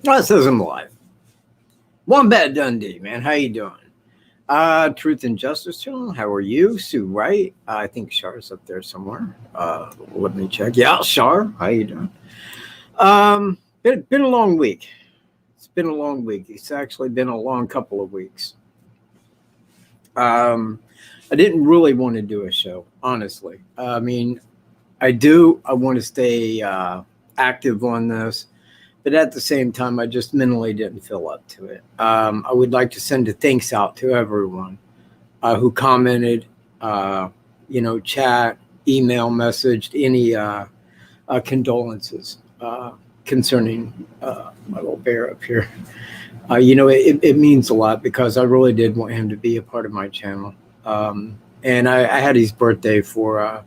Well, it says I'm live. Wombat Dundee, man. How you doing? Truth and Justice Channel. How are you? Sue Wright. I think Char's up there somewhere. Let me check. Yeah, Char. How you doing? Been a long week. It's been a long week. It's actually been a long couple of weeks. I didn't really want to do a show, honestly. I mean, I want to stay active on this. But at the same time, I just mentally didn't feel up to it. I would like to send a thanks out to everyone who commented, chat, email, messaged, any condolences concerning my little bear up here. It means a lot because I really did want him to be a part of my channel. And I had his birthday for, I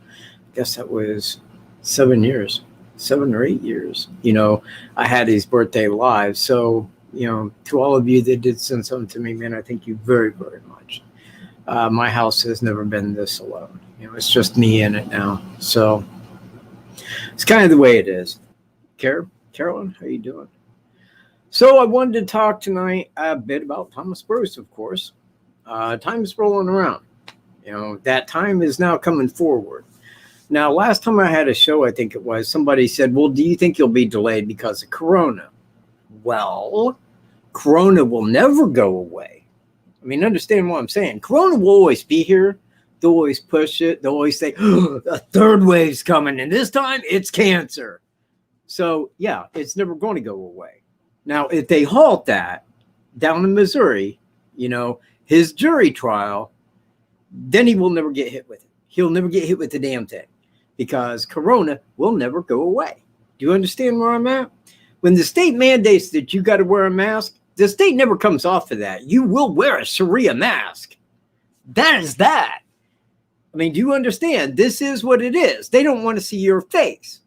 guess that was 7 or 8 years. I had his birthday live. So, to all of you that did send something to me, man, I thank you very, very much. My house has never been this alone. It's just me in it now. So it's kind of the way it is. Carolyn, how you doing? So I wanted to talk tonight a bit about Thomas Bruce, of course. Time is rolling around. That time is now coming forward. Now, last time I had a show, I think it was, somebody said, well, do you think you'll be delayed because of Corona? Well, Corona will never go away. I mean, understand what I'm saying. Corona will always be here. They'll always push it. They'll always say, a third wave's coming, and this time it's cancer. So, yeah, it's never going to go away. Now, if they halt that down in Missouri, his jury trial, then he will never get hit with it. He'll never get hit with the damn thing because Corona will never go away. Do you understand where I'm at? When the state mandates that you got to wear a mask, the state never comes off of that. You will wear a Sharia mask. That is that. I mean, do you understand? This is what it is. They don't want to see your face.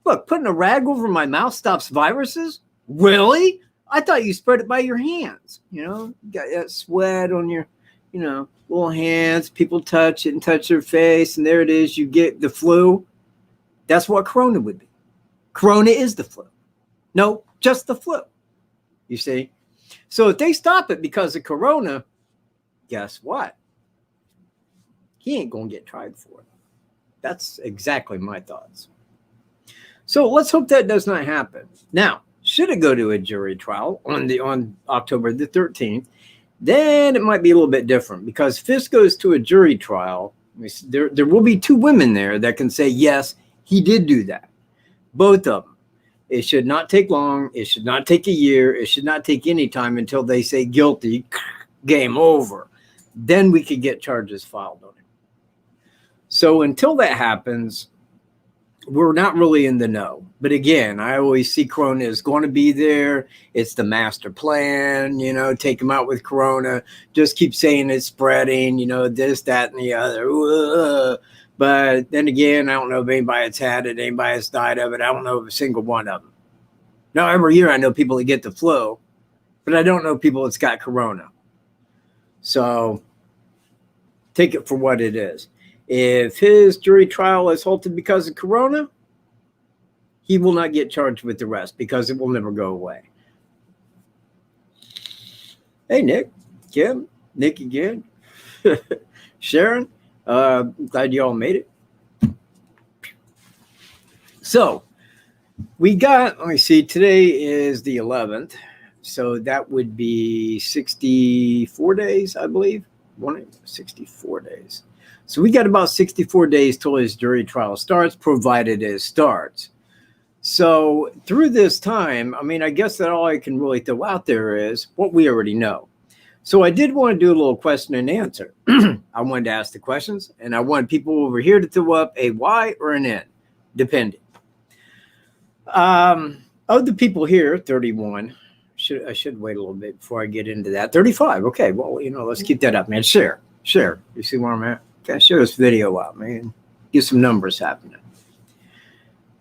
Look, putting a rag over my mouth stops viruses? Really? I thought you spread it by your hands. You got that sweat on your, little hands. People touch it and touch their face, and there it is. You get the flu. That's what Corona would be. Corona is the flu. No, just the flu. You see? So if they stop it because of Corona, guess what? He ain't going to get tried for it. That's exactly my thoughts. So let's hope that does not happen. Now, should it go to a jury trial on October the 13th, then it might be a little bit different because if this goes to a jury trial, there will be two women there that can say, yes, he did do that. Both of them. It should not take long. It should not take a year. It should not take any time until they say guilty, game over. Then we could get charges filed on him. So until that happens, we're not really in the know. But again, I always see Corona is going to be there. It's the master plan, take them out with Corona. Just keep saying it's spreading, this, that, and the other. But then again, I don't know if anybody that's had it, anybody that's died of it. I don't know of a single one of them. Now, every year I know people that get the flu, but I don't know people that's got Corona. So take it for what it is. If his jury trial is halted because of Corona, he will not get charged with the rest because it will never go away. Hey, Nick, Kim, Nick again, Sharon, glad you all made it. So we got, let me see, today is the 11th. So that would be 64 days, I believe. 64 days. So we got about 64 days till his jury trial starts, provided it starts. So through this time, I guess that all I can really throw out there is what we already know. So I did want to do a little question and answer. I wanted to ask the questions, and I wanted people over here to throw up a Y or an N, depending. Of the people here, 31, I should wait a little bit before I get into that. 35, okay, well, let's keep that up, man. Share. You see where I'm at? Okay, share this video out, man. Get some numbers happening.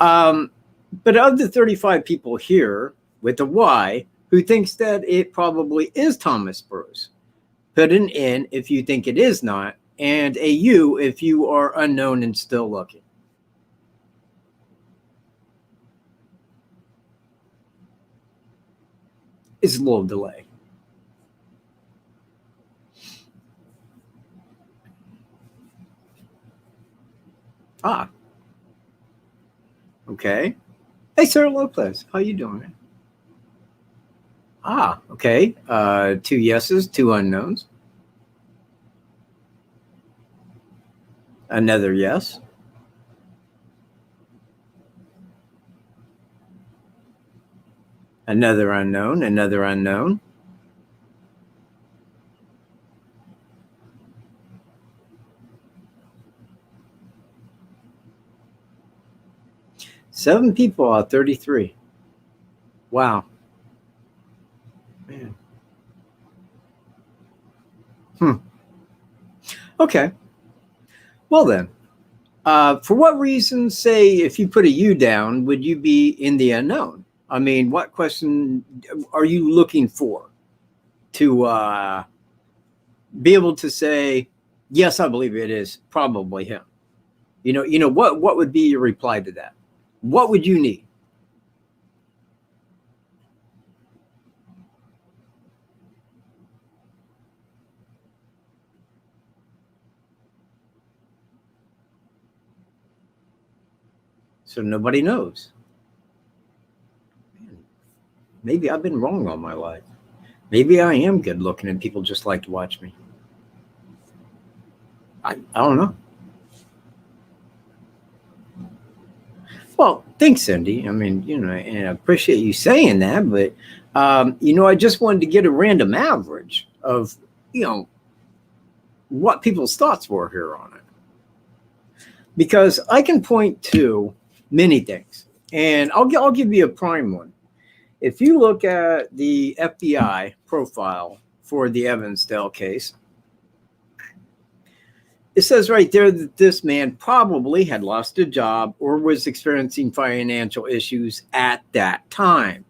But of the 35 people here with a Y who thinks that it probably is Thomas Bruce, put an N if you think it is not, and a U if you are unknown and still looking. is a little delay. Ah, okay. Hey, Sarah Lopez, how you doing? Ah, okay. 2 yeses, 2 unknowns. Another yes. Another unknown, another unknown. Seven people out of 33. Wow. Man. Okay. Well then, for what reason, say, if you put a U down, would you be in the unknown? I mean, what question are you looking for to be able to say, yes, I believe it is probably him? What would be your reply to that? What would you need? So nobody knows. Maybe I've been wrong all my life. Maybe I am good looking and people just like to watch me. I don't know. Well, thanks, Cindy. I mean, and I appreciate you saying that, but, I just wanted to get a random average of, what people's thoughts were here on it. Because I can point to many things, and I'll give you a prime one. If you look at the FBI profile for the Evansdale case, it says right there that this man probably had lost a job or was experiencing financial issues at that time.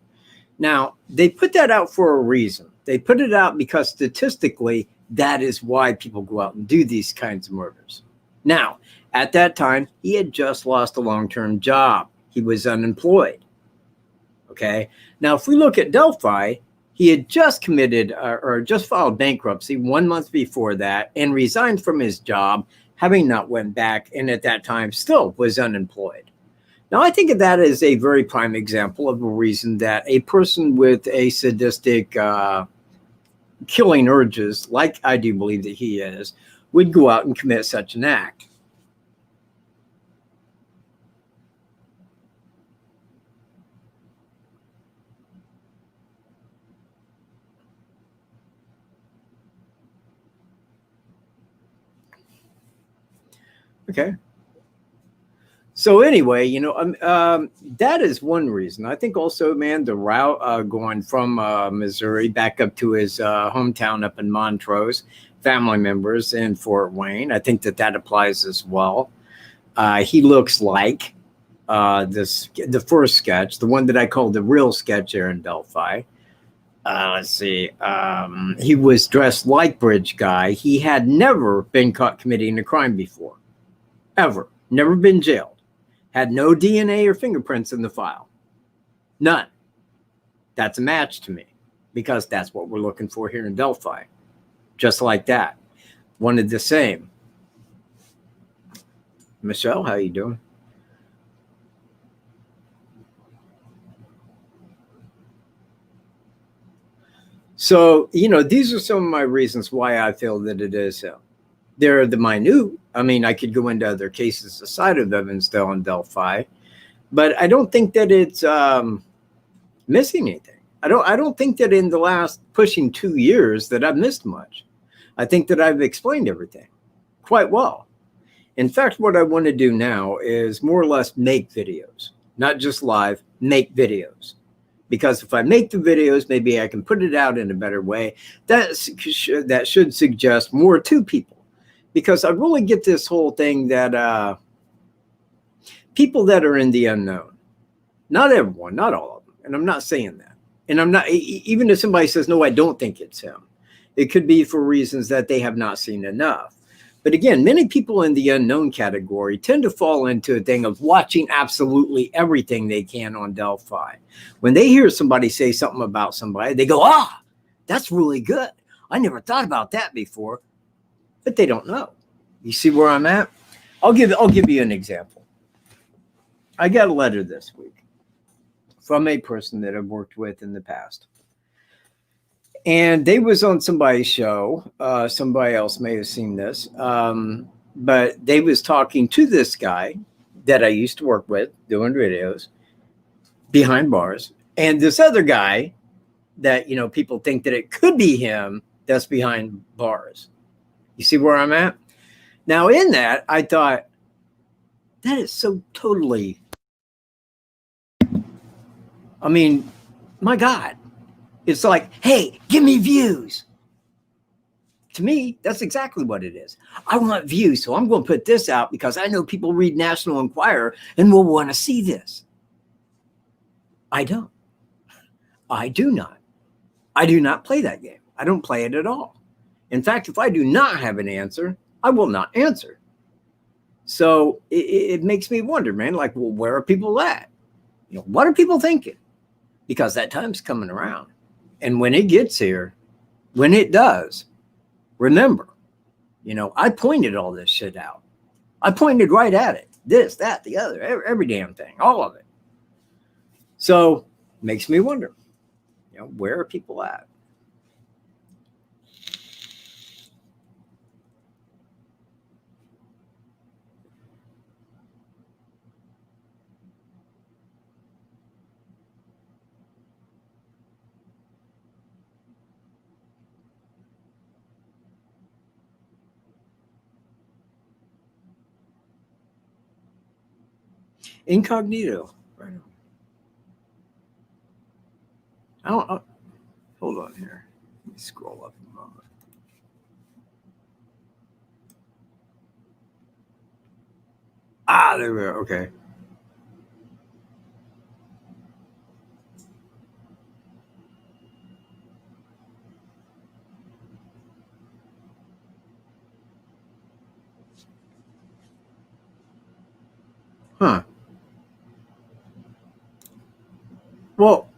Now, they put that out for a reason. They put it out because statistically, that is why people go out and do these kinds of murders. Now, at that time, he had just lost a long-term job. He was unemployed. Okay. Now, if we look at Delphi, he had just committed or just filed bankruptcy 1 month before that and resigned from his job, having not went back, and at that time still was unemployed. Now, I think of that as a very prime example of a reason that a person with a sadistic killing urges, like I do believe that he is, would go out and commit such an act. Okay. So anyway, that is one reason. I think also, man, the route going from Missouri back up to his hometown up in Montrose, family members in Fort Wayne, I think that applies as well. He looks like the first sketch, the one that I called the real sketch there in Delphi. Let's see. He was dressed like Bridge Guy. He had never been caught committing a crime before, ever. Never been jailed. Had no DNA or fingerprints in the file. None. That's a match to me because that's what we're looking for here in Delphi. Just like that. Wanted the same. Michelle, how you doing? So, these are some of my reasons why I feel that it is him. They're the minute. I mean, I could go into other cases aside of Evansdale and Delphi, but I don't think that it's missing anything. I don't think that in the last pushing 2 years that I've missed much. I think that I've explained everything quite well. In fact, what I want to do now is more or less make videos, not just live, make videos. Because if I make the videos, maybe I can put it out in a better way. That should suggest more to people. Because I really get this whole thing that people that are in the unknown, not everyone, not all of them, and I'm not saying that. And I'm not, even if somebody says, no, I don't think it's him, it could be for reasons that they have not seen enough. But again, many people in the unknown category tend to fall into a thing of watching absolutely everything they can on Delphi. When they hear somebody say something about somebody, they go, ah, that's really good. I never thought about that before. But they don't know. You see where I'm at? I'll give you an example. I got a letter this week from a person that I've worked with in the past. And they was on somebody's show. Somebody else may have seen this. But they was talking to this guy that I used to work with doing videos behind bars. And this other guy that, you know, people think that it could be him that's behind bars. You see where I'm at? Now, in that, I thought, that is so totally, I mean, my God. It's like, hey, give me views. To me, that's exactly what it is. I want views, so I'm going to put this out because I know people read National Enquirer and will want to see this. I don't. I do not. I do not play that game. I don't play it at all. In fact, if I do not have an answer, I will not answer. So it makes me wonder, man, like, well, where are people at? You know, what are people thinking? Because that time's coming around. And when it gets here, when it does, remember, you know, I pointed all this shit out. I pointed right at it. This, that, the other, every damn thing, all of it. So makes me wonder, you know, where are people at? Incognito. Right. Hold on here. Let me scroll up a moment. Ah, there we go. Okay. Huh. Well,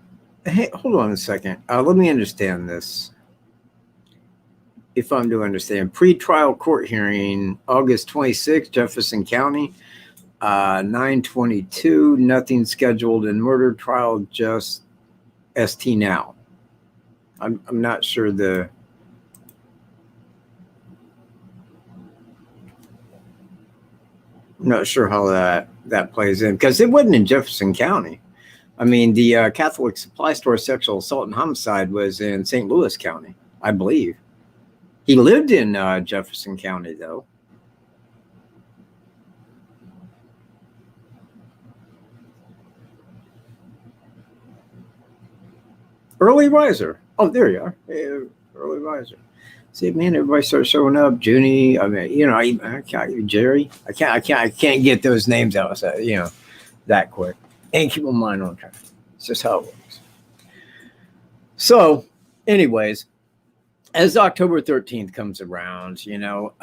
hey, hold on a second. Let me understand this. If I'm to understand, pre-trial court hearing, August 26th, Jefferson County, 9/22, nothing scheduled in murder trial, just ST now. I'm not sure I'm not sure how that plays in, because it wasn't in Jefferson County. I mean, the Catholic supply store sexual assault and homicide was in St. Louis County, I believe. He lived in Jefferson County, though. Early riser. Oh, there you are. Hey, early riser. See, man, everybody starts showing up. Junie. I mean, you know, I can't. Jerry. I can't get those names out. So, you know, that quick. And keep my mind on track. It's just how it works. So, anyways, as October 13th comes around, you know,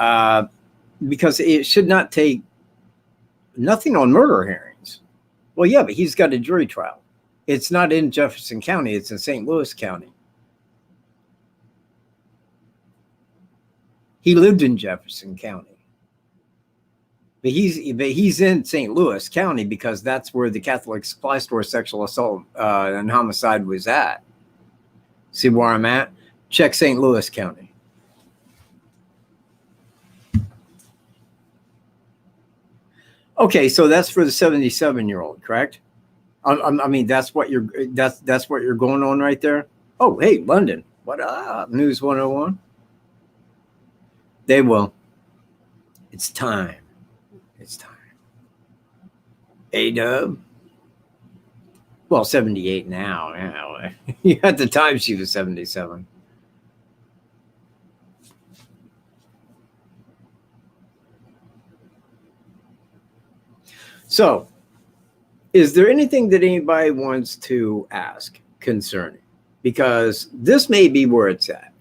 because it should not take nothing on murder hearings. Well, yeah, but he's got a jury trial. It's not in Jefferson County. It's in St. Louis County. He lived in Jefferson County. But he's in St. Louis County because that's where the Catholic supply store sexual assault and homicide was at. See where I'm at? Check St. Louis County. Okay, so that's for the 77-year-old, correct? I mean, that's what you're going on right there. Oh, hey, London, what up? News 101. They will. It's time. It's time. A-Dub. Well, 78 now. At the time, she was 77. So, is there anything that anybody wants to ask concerning? Because this may be where it's at.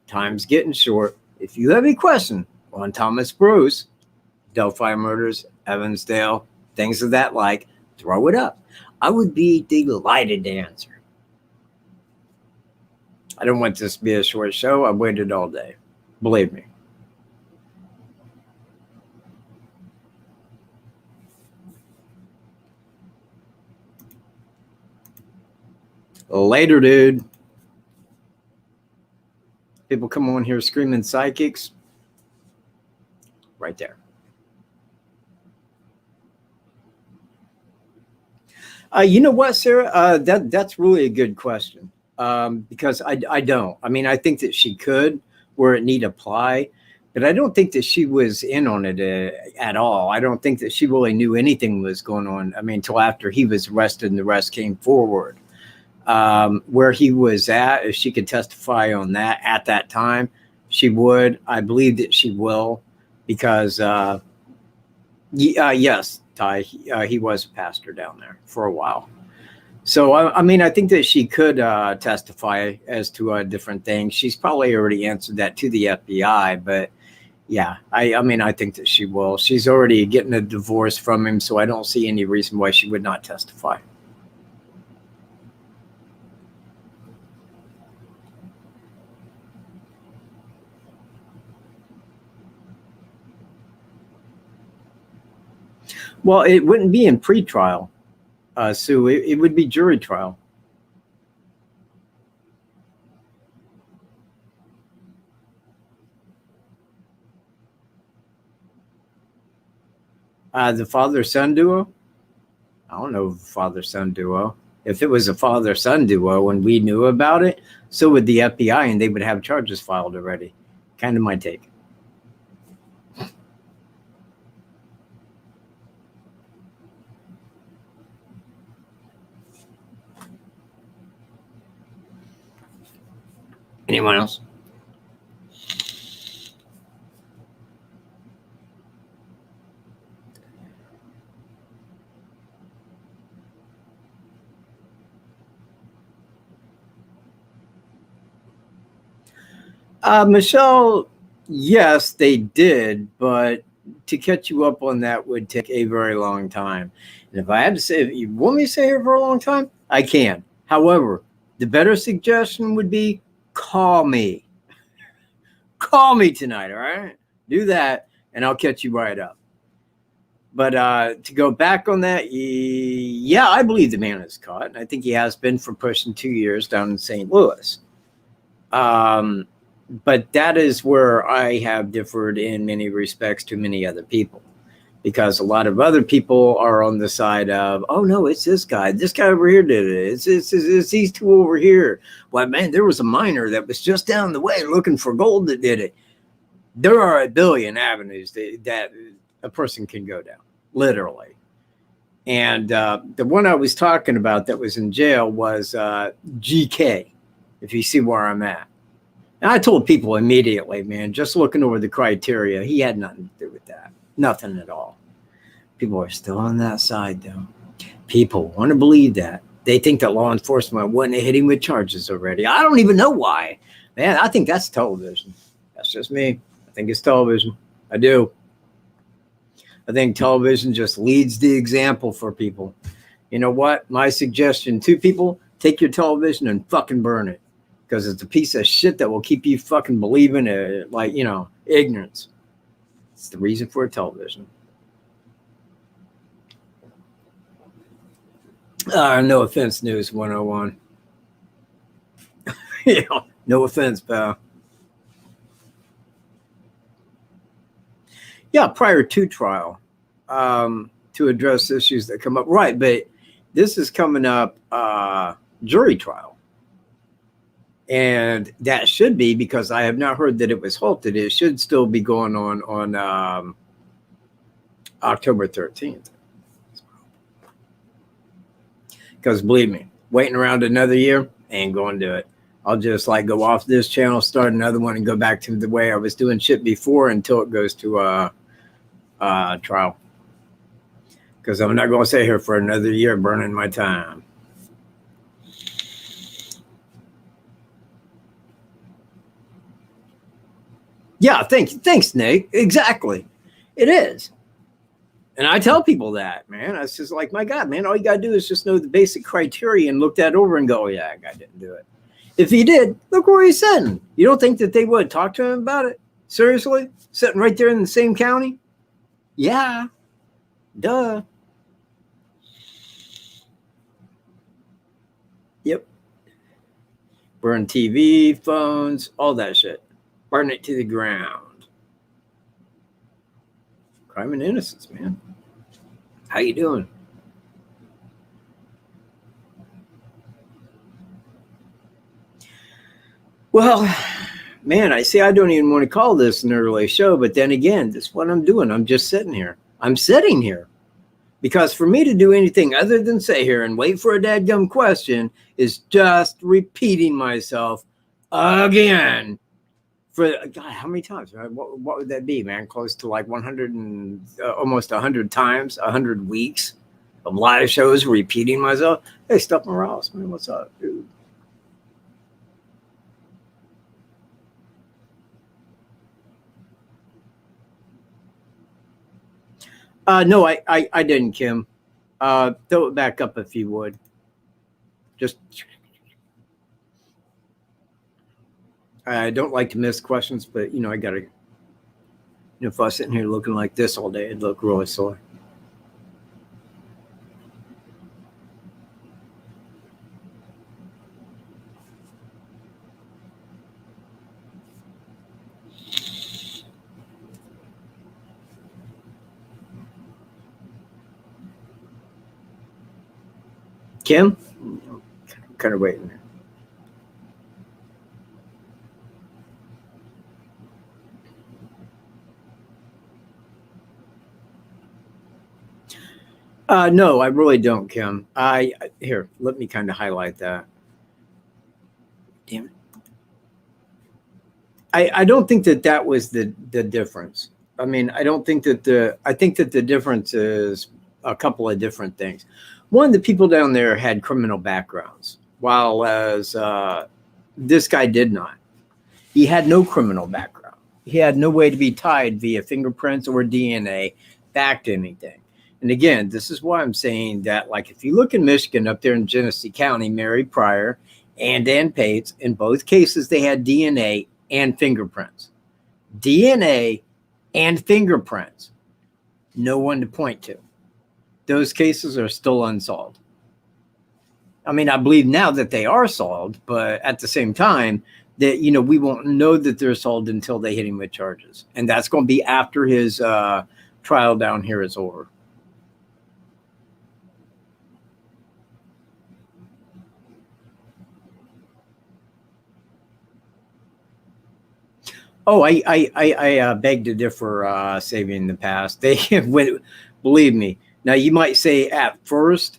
Time's getting short. If you have any question, on Thomas Bruce, Delphi murders, Evansdale, things of that like, throw it up. I would be delighted to answer. I don't want this to be a short show. I waited all day. Believe me. Later, dude. People come on here screaming psychics. Right there. You know what, Sarah? That's really a good question. Because I don't. I mean, I think that she could where it need apply, but I don't think that she was in on it at all. I don't think that she really knew anything was going on. I mean, until after he was arrested and the rest came forward. Where he was at, if she could testify on that at that time, she would. I believe that she will, because yes, Ty, he was a pastor down there for a while. So, I mean, I think that she could testify as to different things. She's probably already answered that to the FBI, but yeah, I mean, I think that she will. She's already getting a divorce from him, so I don't see any reason why she would not testify. Well, it wouldn't be in pretrial, Sue. It would be jury trial. The father-son duo? I don't know father-son duo. If it was a father-son duo and we knew about it, so would the FBI, and they would have charges filed already. Kind of my take. Anyone else? Michelle, yes, they did, but to catch you up on that would take a very long time. And if I had to say, if you want me to stay here for a long time, I can. However, the better suggestion would be call me. Call me tonight, all right? Do that, and I'll catch you right up. But to go back on that, yeah, I believe the man is caught. And I think he has been for pushing 2 years down in St. Louis. But that is where I have differed in many respects to many other people, because a lot of other people are on the side of, oh, no, it's this guy. This guy over here did it. It's these two over here. Well, man, there was a miner that was just down the way looking for gold that did it. There are a billion avenues that a person can go down, literally. And the one I was talking about that was in jail was GK, if you see where I'm at. And I told people immediately, man, just looking over the criteria, he had nothing to do with that. Nothing at all. People are still on that side, though. People want to believe that. They think that law enforcement wouldn't have hit him with charges already. I don't even know why. Man, I think that's television. That's just me. I think it's television. I do. I think television just leads the example for people. You know what? My suggestion to people, take your television and fucking burn it. Because it's a piece of shit that will keep you fucking believing it, like, you know, ignorance. It's the reason for television. No offense, News 101. Yeah, no offense, pal. Yeah, prior to trial, to address issues that come up. Right, but this is coming up jury trial. And that should be, because I have not heard that it was halted. It should still be going on October 13th. Because believe me, waiting around another year ain't going to do it. I'll just like go off this channel, start another one, and go back to the way I was doing shit before until it goes to trial. Because I'm not going to stay here for another year burning my time. Yeah, thanks, Nick. Exactly. It is. And I tell people that, man. It's just like, my God, man, all you got to do is just know the basic criteria and look that over and go, oh, yeah, that guy didn't do it. If he did, look where he's sitting. You don't think that they would talk to him about it? Seriously? Sitting right there in the same county? Yeah. Duh. Yep. Burn TV, phones, all that shit. Burn it to the ground. Crime and innocence, man. How you doing? Well, man, I see I don't even want to call this an early show, but then again, this is what I'm doing. I'm just sitting here. I'm sitting here. Because for me to do anything other than sit here and wait for a dadgum question is just repeating myself again. For God, how many times? What would that be, man? Close to like 100 and almost 100 times, 100 weeks of live shows repeating myself. Hey, Stuff Morales, man, what's up, dude? No, I didn't, Kim. Throw it back up if you would. Just, I don't like to miss questions, but, you know, I got to, if I was sitting here looking like this all day, it'd look really sore. Kim? I'm kind of waiting there. No, I really don't, Kim. Here, let me kind of highlight that. Damn it. I don't think that was the difference. I mean, I think that the difference is a couple of different things. One, the people down there had criminal backgrounds, while as this guy did not. He had no criminal background. He had no way to be tied via fingerprints or DNA back to anything. And again, this is why I'm saying that, like, if you look in Michigan up there in Genesee County, Mary Pryor and Dan Pates, in both cases, they had DNA and fingerprints. DNA and fingerprints. No one to point to. Those cases are still unsolved. I mean, I believe now that they are solved, but at the same time, that, you know, we won't know that they're solved until they hit him with charges. And that's going to be after his trial down here is over. Oh, I beg to differ, saving the past. They went, believe me. Now, you might say at first,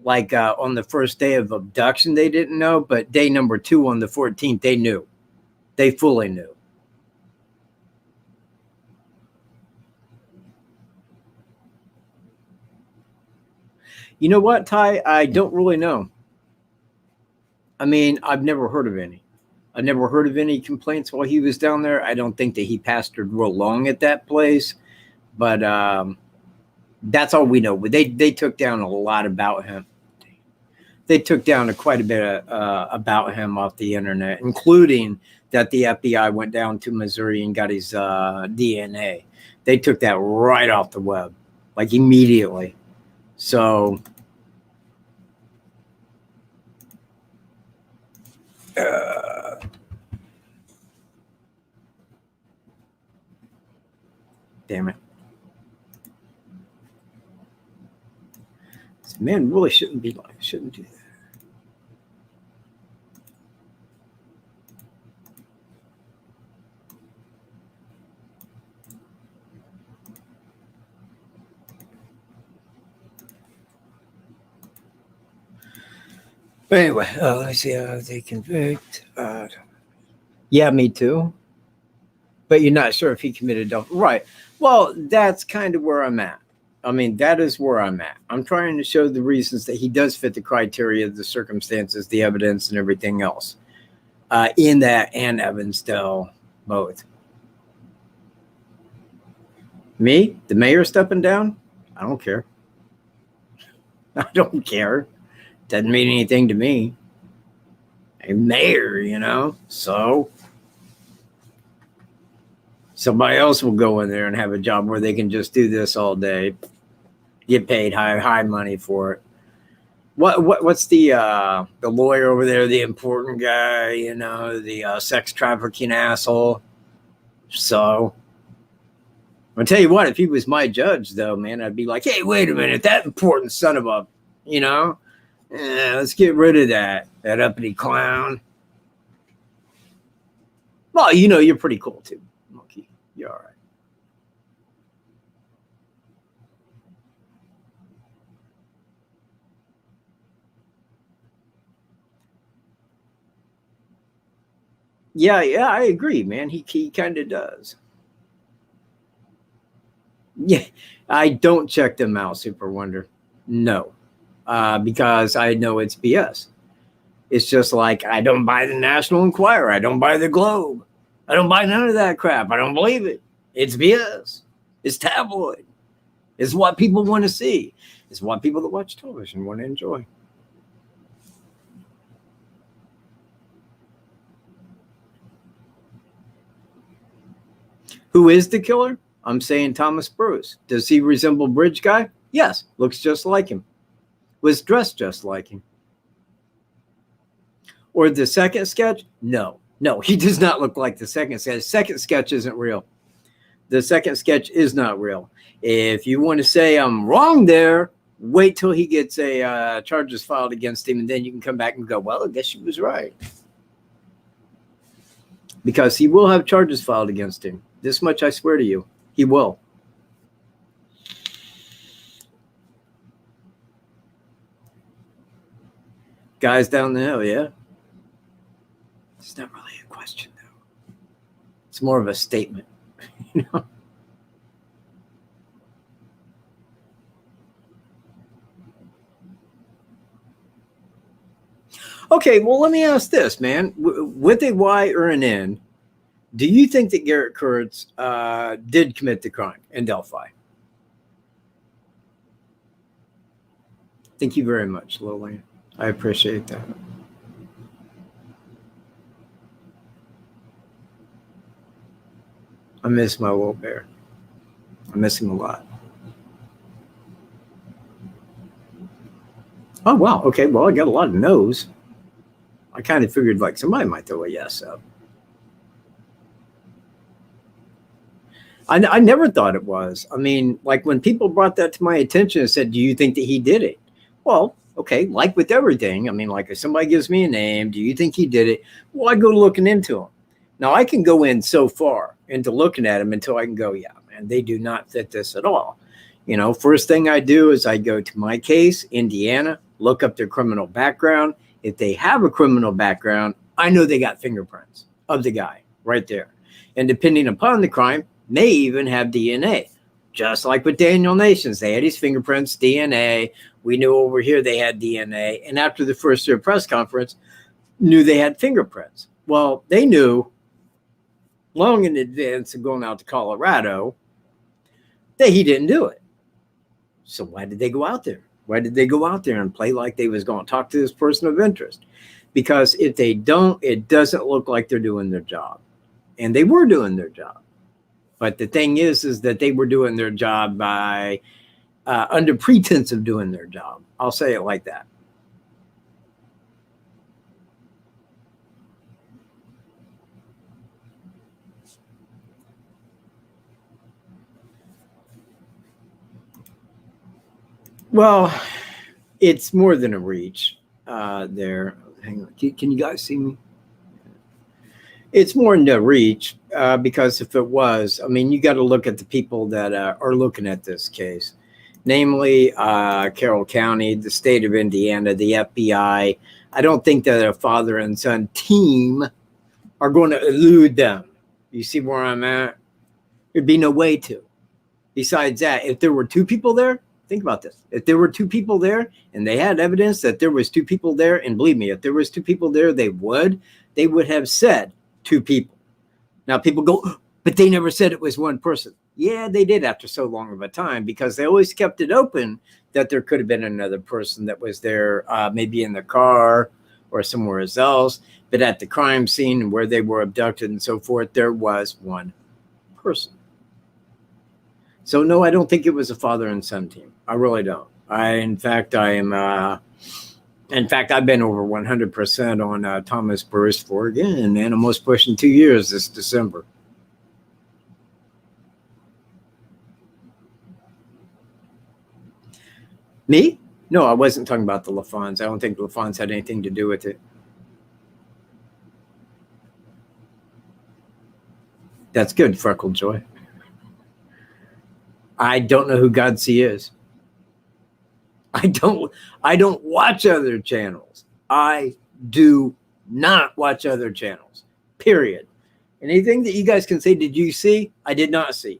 like on the first day of abduction, they didn't know, but day number 2 on the 14th, they knew. They fully knew. You know what, Ty? I don't really know. I mean, I've never heard of any. I never heard of any complaints while he was down there. I don't think that he pastored real long at that place, but that's all we know. They took down a lot about him. They took down quite a bit about him off the internet, including that the FBI went down to Missouri and got his DNA. They took that right off the web, like immediately. So damn it. This man really shouldn't do that. But anyway, let me see how they convict. Yeah, me too. But you're not sure if he committed Delphi. Right. Well, that's kind of where I'm at. I mean, that is where I'm at. I'm trying to show the reasons that he does fit the criteria, the circumstances, the evidence, and everything else in that and Evansdale both. Me, the mayor stepping down? I don't care. I don't care. Doesn't mean anything to me. A mayor, you know, so somebody else will go in there and have a job where they can just do this all day, get paid high money for it. What's the lawyer over there, the important guy, you know, the sex trafficking asshole? So I'll tell you what, if he was my judge, though, man, I'd be like, hey, wait a minute, that important son of a, you know, let's get rid of that uppity clown. Well, you know, you're pretty cool too, Monkey. You're all right. Yeah, I agree, man. He kind of does. Yeah, I don't check them out, Super Wonder. No, because I know it's BS. It's just like I don't buy the National Enquirer. I don't buy the Globe. I don't buy none of that crap. I don't believe it. It's BS. It's tabloid. It's what people want to see. It's what people that watch television want to enjoy. Who is the killer? I'm saying Thomas Bruce. Does he resemble Bridge Guy? Yes. Looks just like him. Was dressed just like him. Or the second sketch? No, he does not look like the second sketch. The second sketch isn't real. The second sketch is not real. If you want to say I'm wrong there, wait till he gets a charges filed against him, and then you can come back and go, well, I guess she was right. Because he will have charges filed against him. This much I swear to you. He will. Guys down the hill, yeah? It's not really a question, though. It's more of a statement, you know? Okay, well, let me ask this, man. With a Y or an N, do you think that Garrett Kurtz did commit the crime in Delphi? Thank you very much, Lillian. I appreciate that. I miss my little bear. I miss him a lot. Oh, wow. Okay, well, I got a lot of no's. I kind of figured like somebody might throw a yes up. I never thought it was. I mean, like when people brought that to my attention and said, do you think that he did it? Well, okay, like with everything. I mean, like if somebody gives me a name, do you think he did it? Well, I go looking into him. Now, I can go in so far into looking at him until I can go, yeah, man, they do not fit this at all. You know, first thing I do is I go to my case, Indiana, look up their criminal background. If they have a criminal background, I know they got fingerprints of the guy right there. And depending upon the crime, may even have DNA. Just like with Daniel Nations, they had his fingerprints, DNA. We knew over here they had DNA. And after the first year press conference, knew they had fingerprints. Well, they knew long in advance of going out to Colorado that he didn't do it. So why did they go out there? Why did they go out there and play like they was going to talk to this person of interest? Because if they don't, it doesn't look like they're doing their job. And they were doing their job. But the thing is that they were doing their job by under pretense of doing their job. I'll say it like that. Well, it's more than a reach there. Hang on. Can you guys see me? It's more than a reach because if it was, I mean, you got to look at the people that are looking at this case, namely Carroll County, the state of Indiana, the FBI. I don't think that a father and son team are going to elude them. You see where I'm at? There'd be no way to. Besides that, if there were two people there, think about this. If there were two people there and they had evidence that there was two people there, and believe me, if there was two people there, they would have said two people. Now people go, But they never said it was one person. Yeah, they did after so long of a time, because they always kept it open that there could have been another person that was there, maybe in the car or somewhere else. But at the crime scene and where they were abducted and so forth, there was one person. So no, I don't think it was a father and son team. I really don't. In fact, I've been over 100% on Thomas Bruce for, again, man, almost pushing 2 years this December. Me? No, I wasn't talking about the LaFons. I don't think LaFons had anything to do with it. That's good, Freckle Joy. I don't know who Godsey is. I don't watch other channels. I do not watch other channels. Period. Anything that you guys can say, did you see? I did not see.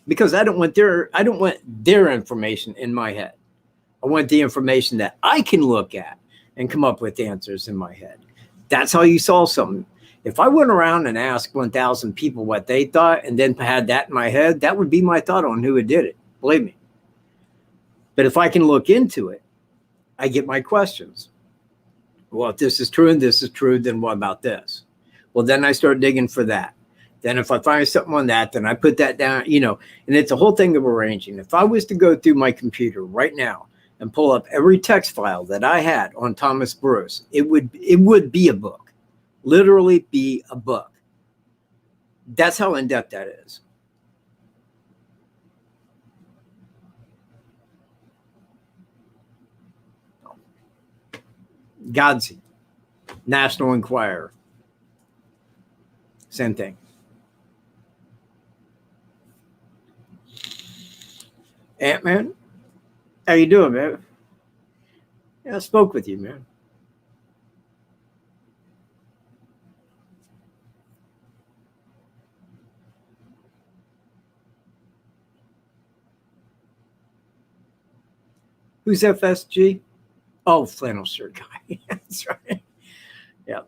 Because I don't want their information in my head. I want the information that I can look at and come up with answers in my head. That's how you solve something. If I went around and asked 1,000 people what they thought and then had that in my head, that would be my thought on who did it. Believe me. But if I can look into it, I get my questions. Well, if this is true and this is true, then what about this? Well, then I start digging for that. Then if I find something on that, then I put that down, and it's a whole thing of arranging. If I was to go through my computer right now and pull up every text file that I had on Thomas Bruce, it would be a book, literally be a book. That's how in-depth that is. Godsey, National Enquirer, same thing. Ant-Man, how you doing, man? Yeah, I spoke with you, man. Who's FSG? Oh, flannel shirt guy. That's right. Yeah.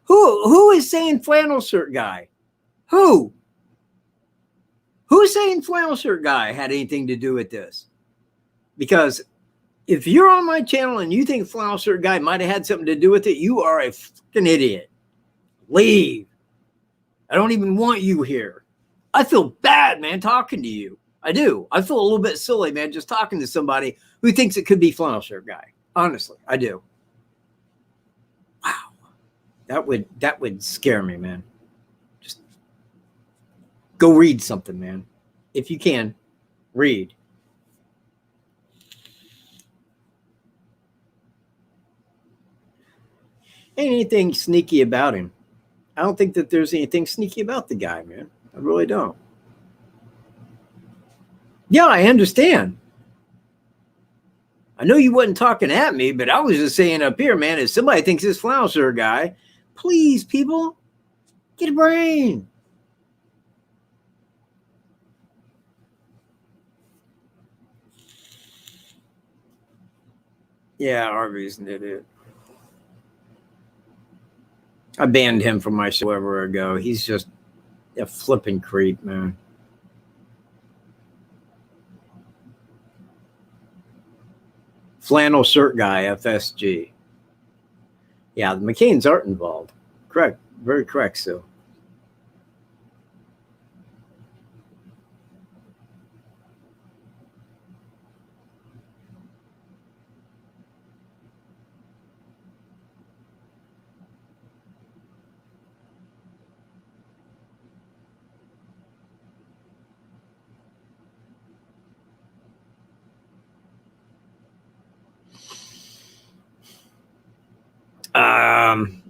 Who is saying flannel shirt guy? Who? Who's saying flannel shirt guy had anything to do with this? Because if you're on my channel and you think flannel shirt guy might have had something to do with it, you are a fucking idiot. Leave. I don't even want you here. I feel bad, man, talking to you. I do. I feel a little bit silly, man, just talking to somebody who thinks it could be flannel shirt guy. Honestly, I do. Wow. That would scare me, man. Just go read something, man. If you can, read. Anything sneaky about him. I don't think that there's anything sneaky about the guy, man. I really don't. Yeah, I understand. I know you wasn't talking at me, but I was just saying up here, man, if somebody thinks this flannel shirt guy, please, people, get a brain. Yeah, Harvey's an idiot. I banned him from my show ever ago. He's just a flipping creep, man. Flannel shirt guy, FSG. Yeah, the McCains aren't involved. Correct. Very correct, Sue.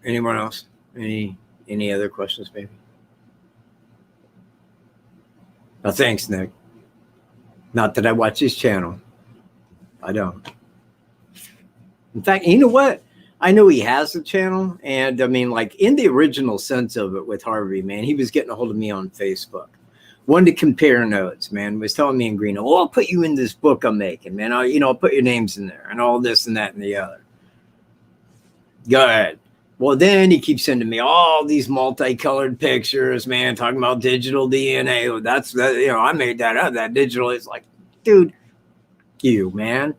Anyone else? Any other questions, maybe? Oh, thanks, Nick. Not that I watch his channel. I don't. In fact, you know what? I know he has a channel, and I mean, like in the original sense of it with Harvey, man, he was getting a hold of me on Facebook. Wanted to compare notes, man. Was telling me in green, oh, I'll put you in this book I'm making, man. I'll put your names in there and all this and that and the other. Go ahead. Well, then he keeps sending me all these multicolored pictures, man, talking about digital DNA. Oh, that's that, I made that up. That digital is like, dude, you, man.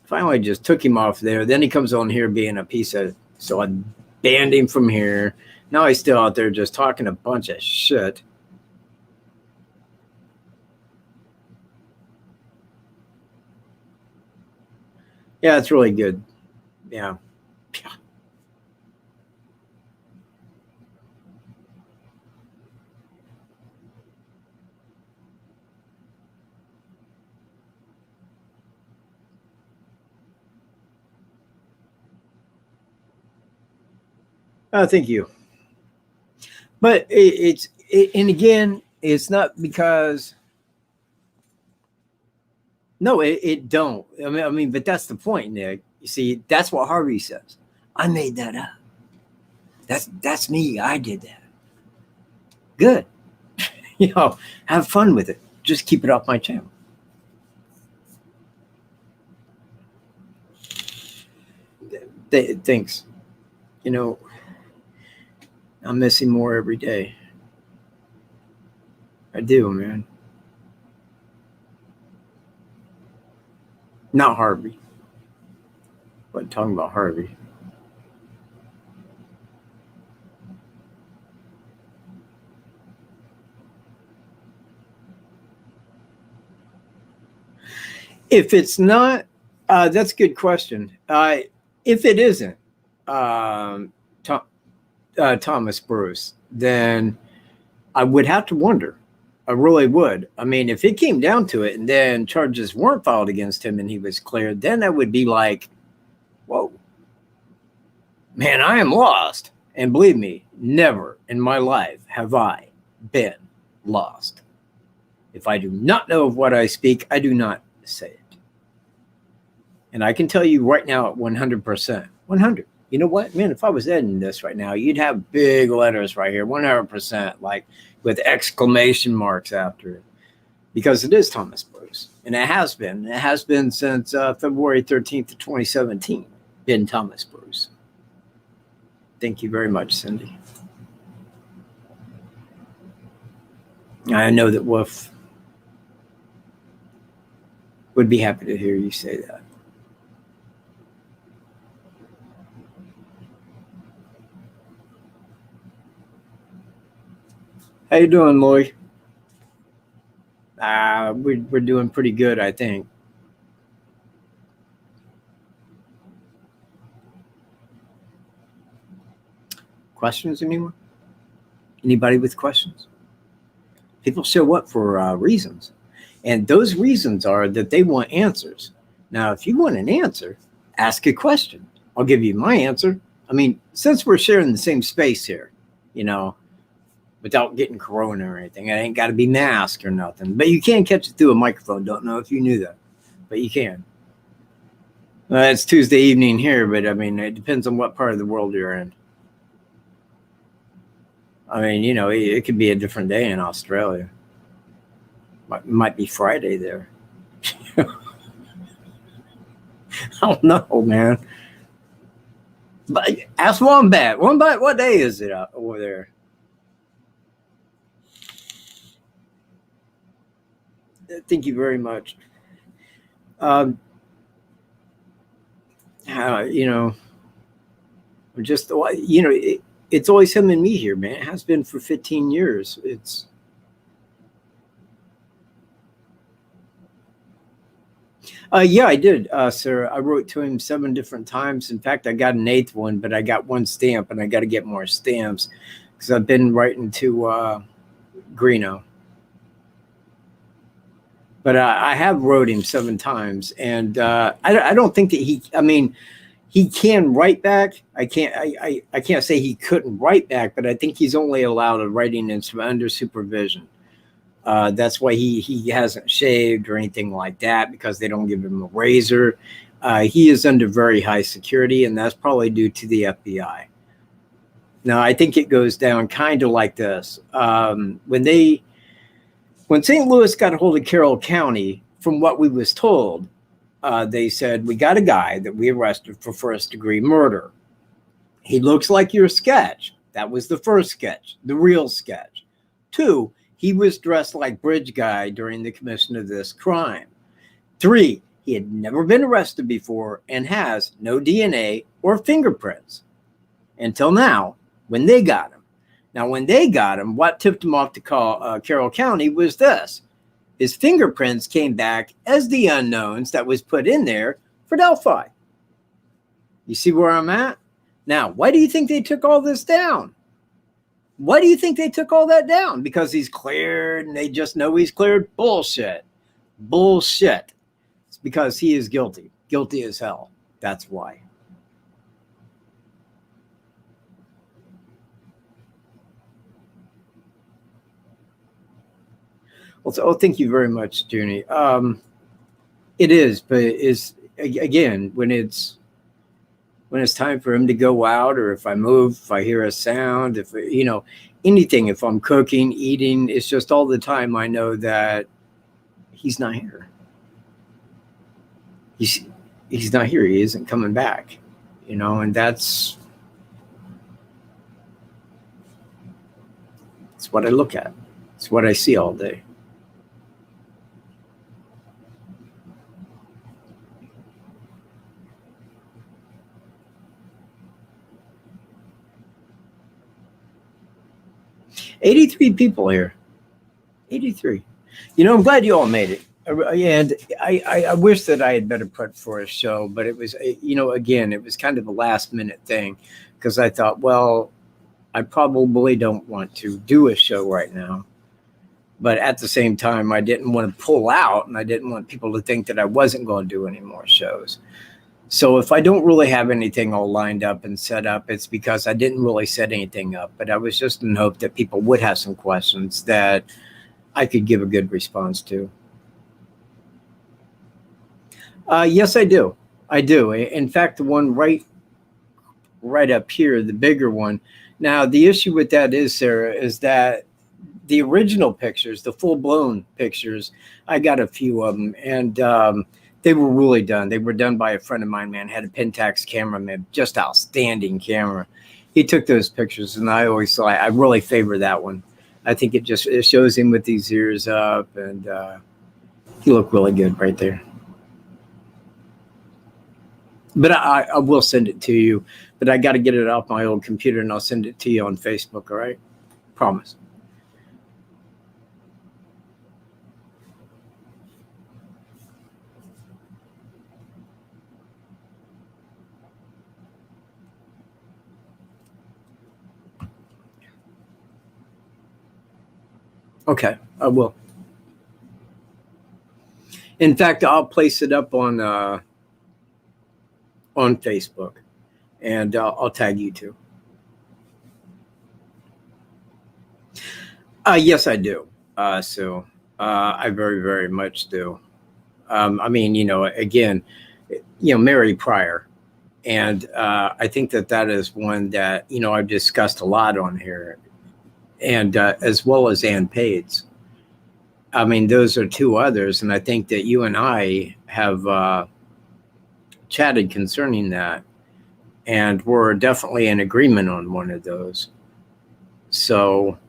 Finally just took him off there. Then he comes on here being a piece of, so I banned him from here. Now he's still out there just talking a bunch of shit. Yeah, it's really good. Yeah. Thank you. But and again, it's not because. No, it don't. I mean, but that's the point, Nick. You see, that's what Harvey says. I made that up. That's me. I did that. Good. Have fun with it. Just keep it off my channel. Thanks. I'm missing more every day. I do, man. Not Harvey. Wasn't talking about Harvey. If it's not, that's a good question. If it isn't Thomas Bruce, then I would have to wonder. I really would. I mean, if it came down to it and then charges weren't filed against him and he was cleared, then I would be like, whoa, man, I am lost. And believe me, never in my life have I been lost. If I do not know of what I speak, I do not say it. And I can tell you right now at 100%, 100. You know what, man, if I was editing this right now, you'd have big letters right here, 100%, like with exclamation marks after it, because it is Thomas Bruce. And it has been. It has been since February 13th of 2017, been Thomas Bruce. Thank you very much, Cindy. I know that Wolf would be happy to hear you say that. How you doing, Lloyd? We're doing pretty good, I think. Questions, anyone? Anybody with questions? People show up for reasons. And those reasons are that they want answers. Now, if you want an answer, ask a question. I'll give you my answer. I mean, since we're sharing the same space here, without getting corona or anything, it ain't got to be masked or nothing. But you can catch it through a microphone. Don't know if you knew that, but you can. It's Tuesday evening here, but I mean, it depends on what part of the world you're in. I mean, it could be a different day in Australia. Might be Friday there. I don't know, man. But ask Wombat. Wombat, what day is it over there? Thank you very much. Just, it's always him and me here, man. It has been for 15 years. Yeah, I did, sir. I wrote to him 7 different times. In fact, I got an 8th one, but I got 1 stamp, and I got to get more stamps because I've been writing to Greeno. But I have wrote him 7 times, and I don't think that he can write back. I can't say he couldn't write back, but I think he's only allowed a writing under supervision. That's why he hasn't shaved or anything like that, because they don't give him a razor. He is under very high security, and that's probably due to the FBI. Now, I think it goes down kind of like this. When St. Louis got a hold of Carroll County, from what we was told, they said, we got a guy that we arrested for 1st-degree murder. He looks like your sketch. That was the first sketch, the real sketch. 2, he was dressed like bridge guy during the commission of this crime. 3, he had never been arrested before and has no DNA or fingerprints until now when they got him. Now, when they got him, what tipped him off to call Carroll County was this. His fingerprints came back as the unknowns that was put in there for Delphi. You see where I'm at? Now, why do you think they took all this down? Why do you think they took all that down? Because he's cleared and they just know he's cleared? Bullshit. Bullshit. It's because he is guilty. Guilty as hell. That's why. Well, so, thank you very much, Junie. It is, but it's, again, when it's time for him to go out, or if I move, if I hear a sound, if, anything, if I'm cooking, eating, it's just all the time I know that he's not here. He's not here. He isn't coming back, and that's what I look at. It's what I see all day. $83 people here. 83. I'm glad you all made it. And I wish that I had better put for a show, but it was, again, it was kind of a last minute thing because I thought, well, I probably don't want to do a show right now. But at the same time, I didn't want to pull out, and I didn't want people to think that I wasn't going to do any more shows. So if I don't really have anything all lined up and set up, it's because I didn't really set anything up. But I was just in hope that people would have some questions that I could give a good response to. Yes, I do. I do. In fact, the one right up here, the bigger one. Now, the issue with that is, Sarah, is that the original pictures, the full-blown pictures, I got a few of them, and they were really done. They were done by a friend of mine, man, had a Pentax camera, man, just outstanding camera. He took those pictures, and I always thought I really favor that one. I think it shows him with these ears up, and he looked really good right there. But I will send it to you, but I got to get it off my old computer, and I'll send it to you on Facebook, all right? Promise. Okay, I will. In fact, I'll place it up on Facebook, and I'll tag you too. Yes, I do. So I very, very much do. I mean, again, Mary Pryor. And I think that is one that, I've discussed a lot on here. And as well as Ann Pades. I mean, those are two others. And I think that you and I have chatted concerning that. And we're definitely in agreement on one of those. So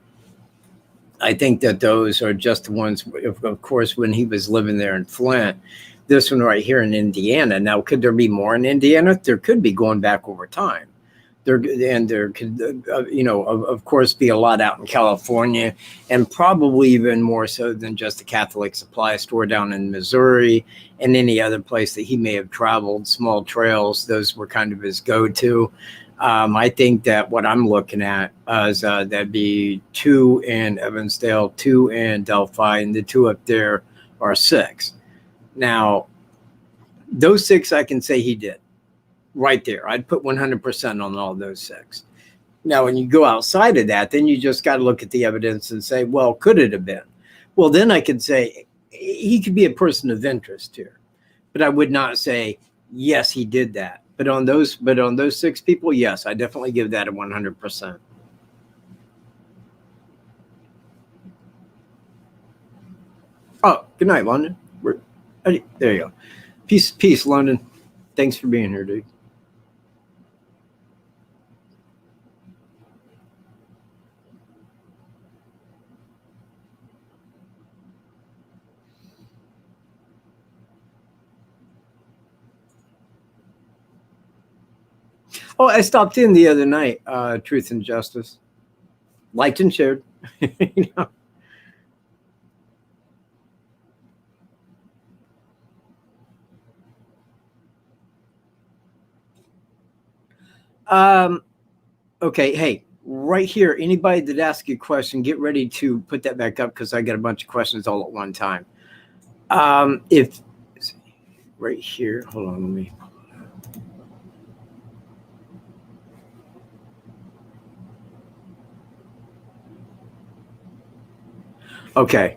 I think that those are just the ones, of course, when he was living there in Flint. This one right here in Indiana. Now, could there be more in Indiana? There could be, going back over time. There could, of course, be a lot out in California, and probably even more so than just the Catholic supply store down in Missouri and any other place that he may have traveled. Small trails, those were kind of his go-to. I think that what I'm looking at is that'd be 2 in Evansdale, 2 in Delphi, and the 2 up there are 6. Now, those 6 I can say he did. Right there. I'd put 100% on all those 6. Now, when you go outside of that, then you just got to look at the evidence and say, well, could it have been? Well, then I could say he could be a person of interest here. But I would not say, yes, he did that. But on those 6 people, yes, I definitely give that a 100%. Oh, good night, London. There you go. Peace, London. Thanks for being here, dude. Oh, I stopped in the other night. Truth and Justice, liked and shared. You know? Okay, hey, right here, anybody that asks you a question, get ready to put that back up because I got a bunch of questions all at one time. If right here, hold on, let me. Okay.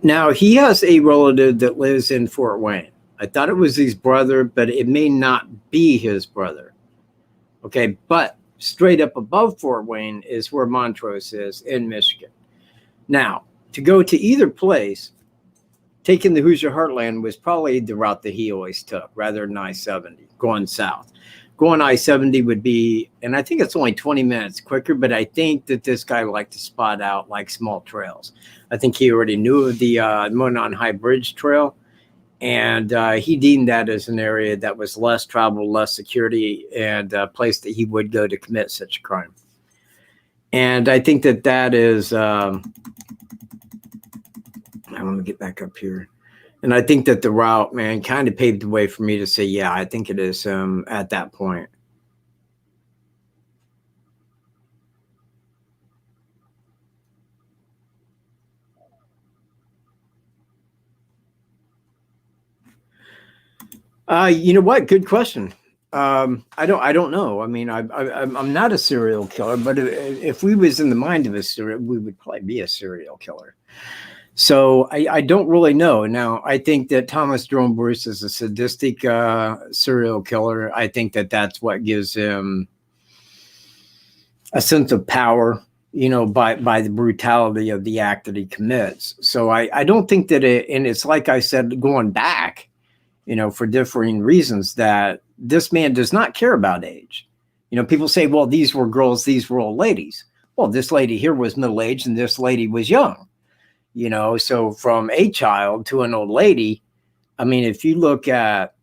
Now he has a relative that lives in Fort Wayne. I thought it was his brother, but it may not be his brother. Okay, but straight up above Fort Wayne is where Montrose is in Michigan. Now, to go to either place, taking the Hoosier Heartland was probably the route that he always took rather than I-70 going south. Going I-70 would be, and I think it's only 20 minutes quicker, but I think that this guy liked to spot out like small trails. I think he already knew of the Monon High Bridge Trail, and he deemed that as an area that was less travel, less security, and a place that he would go to commit such a crime. And I think that that is, I'm going to get back up here. And I think that the route, man, kind of paved the way for me to say, yeah, I think it is at that point. You know what? Good question. I don't know. I mean, I'm not a serial killer, but if we was in the mind of a serial, we would probably be a serial killer. So I don't really know. Now, I think that Thomas Jerome Bruce is a sadistic serial killer. I think that that's what gives him a sense of power, you know, by the brutality of the act that he commits. So I don't think that and it's like I said, going back, you know, for differing reasons, that this man does not care about age. You know, people say, well, these were girls, these were old ladies. Well, this lady here was middle-aged and this lady was young. You know, so from a child to an old lady, I mean, if you look at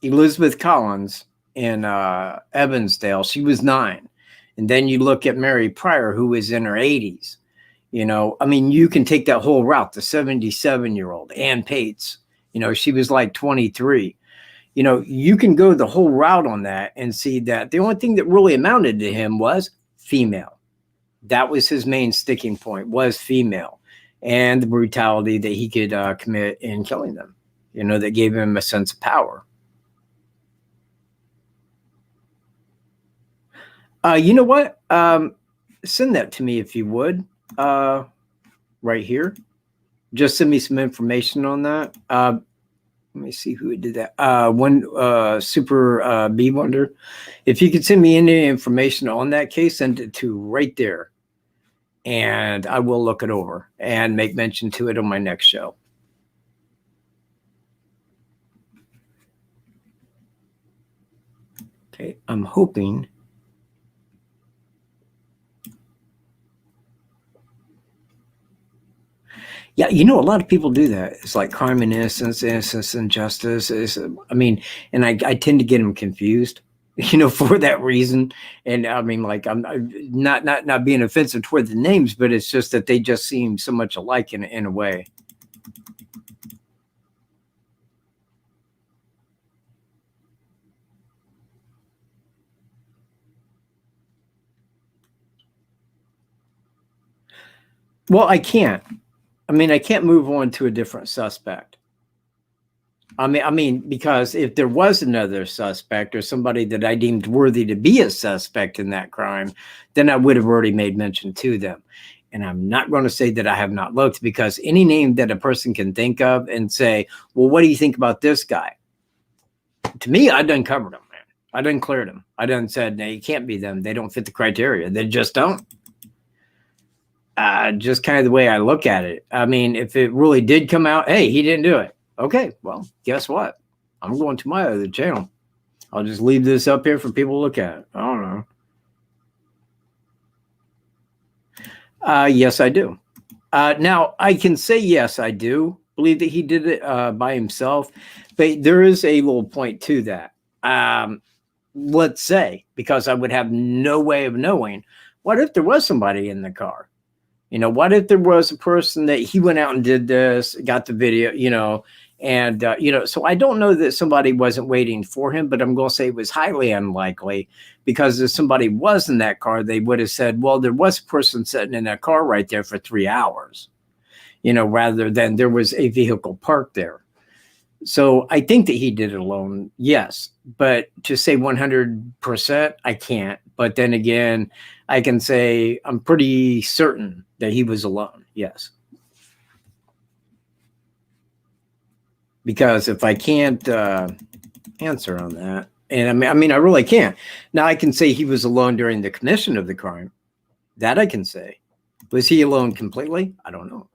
Elizabeth Collins in Evansdale, she was 9. And then you look at Mary Pryor, who was in her 80s. You know, I mean, you can take that whole route. The 77-year-old Ann Pates, you know, she was like 23. You know, you can go the whole route on that and see that the only thing that really amounted to him was female. That was his main sticking point, was female. And the brutality that he could commit in killing them, you know, that gave him a sense of power. You know what? Send that to me if you would, right here. Just send me some information on that. Let me see who did that. One Super B Wonder. If you could send me any information on that case, send it to right there. And I will look it over and make mention to it on my next show. Okay, I'm hoping. Yeah, you know, a lot of people do that. It's like crime and innocence, innocence and justice. I mean, and I tend to get them confused, you know, for that reason. And I mean, like, I'm not being offensive toward the names, but it's just that they just seem so much alike in a way. Well, I can't. I mean, I can't move on to a different suspect. I mean, because if there was another suspect or somebody that I deemed worthy to be a suspect in that crime, then I would have already made mention to them. And I'm not going to say that I have not looked, because any name that a person can think of and say, well, what do you think about this guy? To me, I done covered them, man. I done cleared them. I done said, no, you can't be them. They don't fit the criteria. They just don't. Just kind of the way I look at it. I mean, if it really did come out, hey, he didn't do it. Okay, well, guess what? I'm going to my other channel. I'll just leave this up here for people to look at. I don't know. Yes, I do. Now, I can say yes, I do believe that he did it by himself, but there is a little point to that. let's say, because I would have no way of knowing, what if there was somebody in the car? What if there was a person that he went out and did this, got the video, and, so I don't know that somebody wasn't waiting for him, but I'm going to say it was highly unlikely, because if somebody was in that car, they would have said, well, there was a person sitting in that car right there for 3 hours, rather than there was a vehicle parked there. So I think that he did it alone. Yes. But to say 100%, I can't. But then again, I can say I'm pretty certain that he was alone. Yes. Because if I can't answer on that, and I mean, I really can't. Now I can say he was alone during the commission of the crime. That I can say. Was he alone completely? I don't know.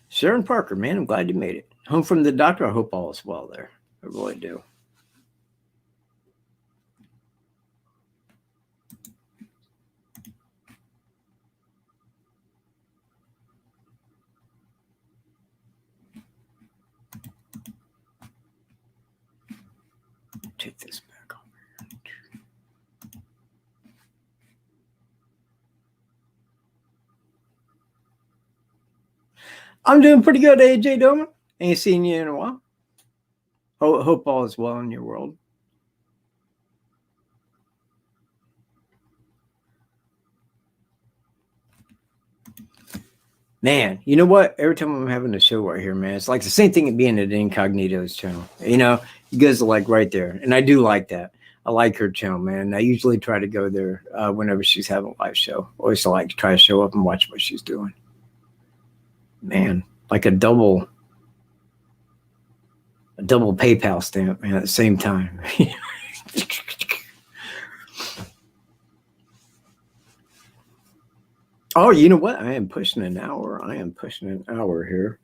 Sharon Parker, man, I'm glad you made it. Home from the doctor. I hope all is well there. I really do. Take this back over here. I'm doing pretty good, AJ Doman. Ain't seen you in a while. Hope all is well in your world. Man, you know what? Every time I'm having a show right here, man, it's like the same thing at being at Incognito's channel. You guys are like right there. And I do like that. I like her channel, man. I usually try to go there whenever she's having a live show. Always like to try to show up and watch what she's doing. Man, like a double PayPal stamp, man, at the same time. Oh, you know what? I am pushing an hour. I am pushing an hour here.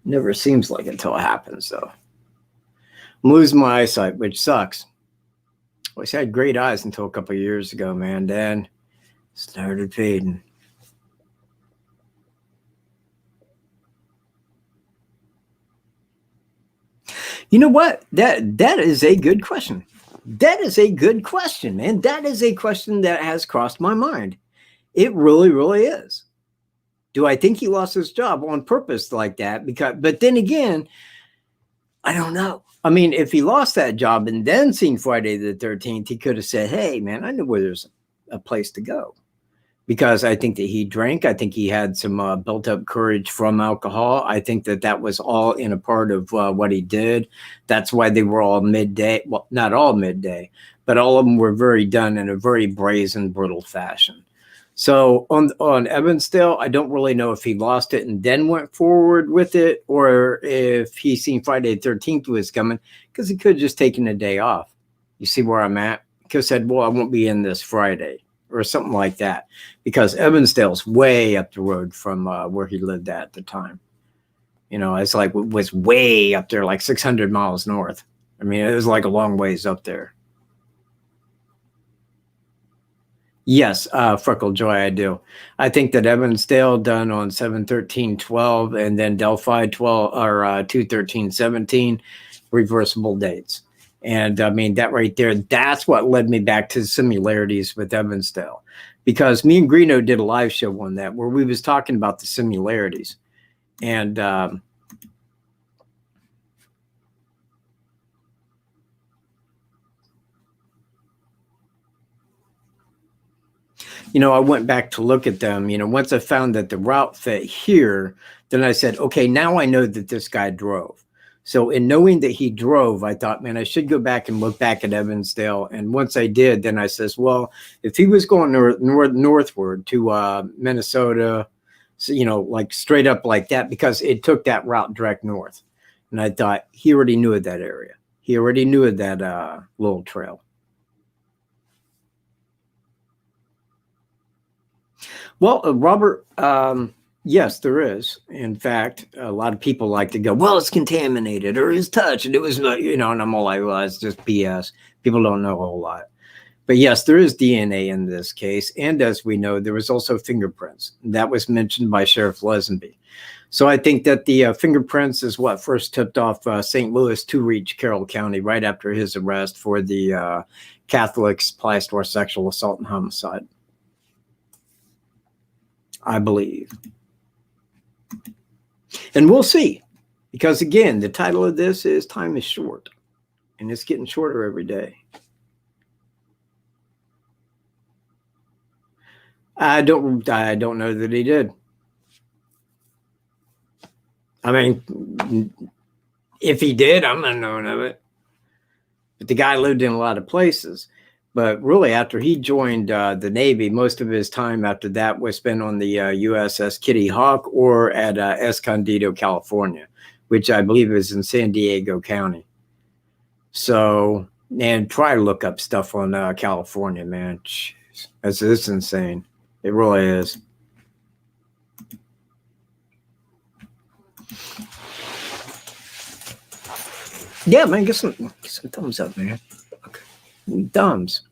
Never seems like it until it happens, though. I'm losing my eyesight, which sucks. I wish I had great eyes until a couple of years ago, man. Then started fading. You know what? That is a good question. That is a good question, man. That is a question that has crossed my mind. It really, really is. Do I think he lost his job on purpose like that? But then again, I don't know. I mean, if he lost that job and then seen Friday the 13th, he could have said, hey, man, I know where there's a place to go. Because I think that he drank. I think he had some built up courage from alcohol. I think that was all in a part of what he did. That's why they were all midday. Well, not all midday, but all of them were very done in a very brazen, brutal fashion. So on Evansdale, I don't really know if he lost it and then went forward with it, or if he seen Friday the 13th was coming, because he could have just taken a day off. You see where I'm at? He could have said, well, I won't be in this Friday, or something like that, because Evansdale's way up the road from where he lived at the time. It's like it was way up there, like 600 miles north. I mean, it was like a long ways up there. Yes, Freckle Joy, I do. I think that Evansdale done on 7/13/12, and then Delphi 12 or 2/13/17, reversible dates. And I mean, that right there, that's what led me back to the similarities with Evansdale, because me and Greeno did a live show on that where we was talking about the similarities. And I went back to look at them. Once I found that the route fit here, then I said, okay, now I know that this guy drove. So in knowing that he drove, I thought, man, I should go back and look back at Evansdale. And once I did, then I says, well, if he was going northward to Minnesota, so, like straight up like that, because it took that route direct north. And I thought he already knew of that area. He already knew of that little trail. Well, Robert, yes, there is. In fact, a lot of people like to go, well, it's contaminated or it's touched. And it was, and I'm all like, well, it's just BS. People don't know a whole lot. But yes, there is DNA in this case. And as we know, there was also fingerprints. That was mentioned by Sheriff Lesenby. So I think that the fingerprints is what first tipped off St. Louis to reach Carroll County right after his arrest for the Catholic supply store sexual assault and homicide, I believe. And we'll see. Because again, the title of this is Time is Short. And it's getting shorter every day. I don't know that he did. I mean, if he did, I'm not knowing of it. But the guy lived in a lot of places. But really, after he joined the Navy, most of his time after that was spent on the USS Kitty Hawk or at Escondido, California, which I believe is in San Diego County. So, and try to look up stuff on California, man. Jeez, it's insane. It really is. Yeah, man, get some thumbs up, man. Okay. Thumbs.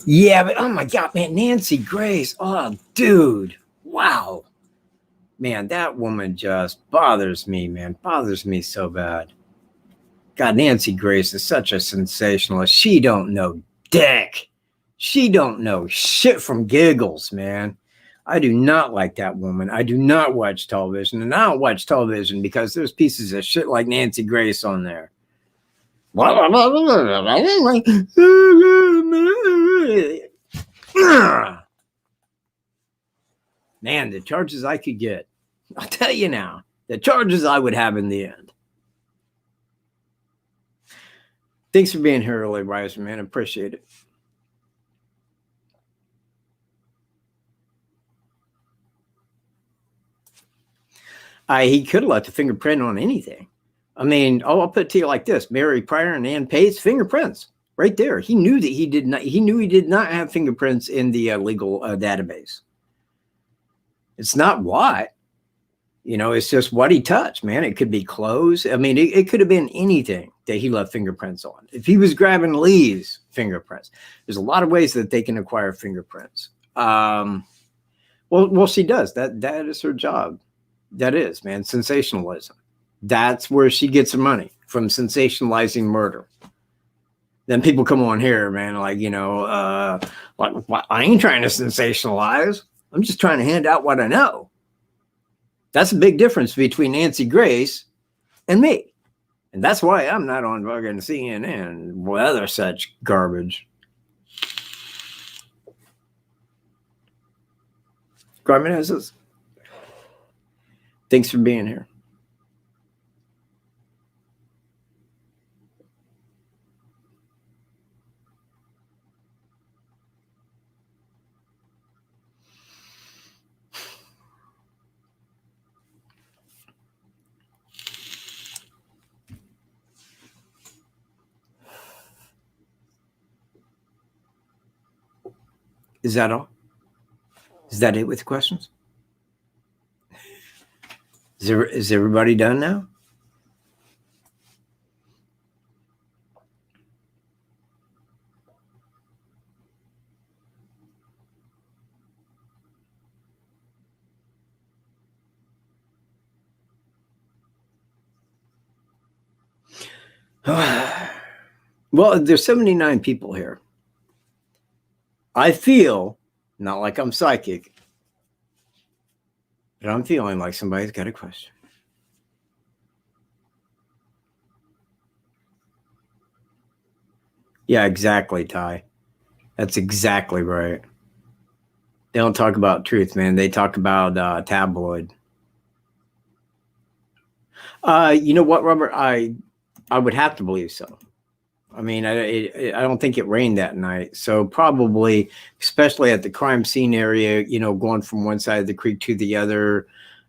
Yeah, but oh my God, man, Nancy Grace. Oh, dude. Wow. Man, that woman just bothers me, man. Bothers me so bad. God, Nancy Grace is such a sensationalist. She don't know dick. She don't know shit from giggles, man. I do not like that woman. I do not watch television. And I don't watch television because there's pieces of shit like Nancy Grace on there. Man, the charges I could get. I'll tell you now, the charges I would have in the end. Thanks for being here, early riser, man. I appreciate it. He could have left a fingerprint on anything. I mean, I'll put it to you like this: Mary Pryor and Ann Pate's fingerprints, right there. He knew that he did not. He knew he did not have fingerprints in the legal database. It's not what, it's just what he touched, man. It could be clothes. I mean, it could have been anything that he left fingerprints on. If he was grabbing Lee's fingerprints, there's a lot of ways that they can acquire fingerprints. Well, she does. That is her job. That is, man, sensationalism. That's where she gets her money, from sensationalizing murder. Then people come on here, man, like, I ain't trying to sensationalize. I'm just trying to hand out what I know. That's a big difference between Nancy Grace and me. And that's why I'm not on fucking CNN or other such garbage. Garmin has this. Thanks for being here. Is that all? Is that it with questions? Is everybody done now? Well, there's 79 people here. I feel, not like I'm psychic, but I'm feeling like somebody's got a question. Yeah, exactly, Ty. That's exactly right. They don't talk about truth, man. They talk about tabloid. You know what, Robert? I would have to believe so. I mean, I don't think it rained that night. So probably, especially at the crime scene area, going from one side of the creek to the other,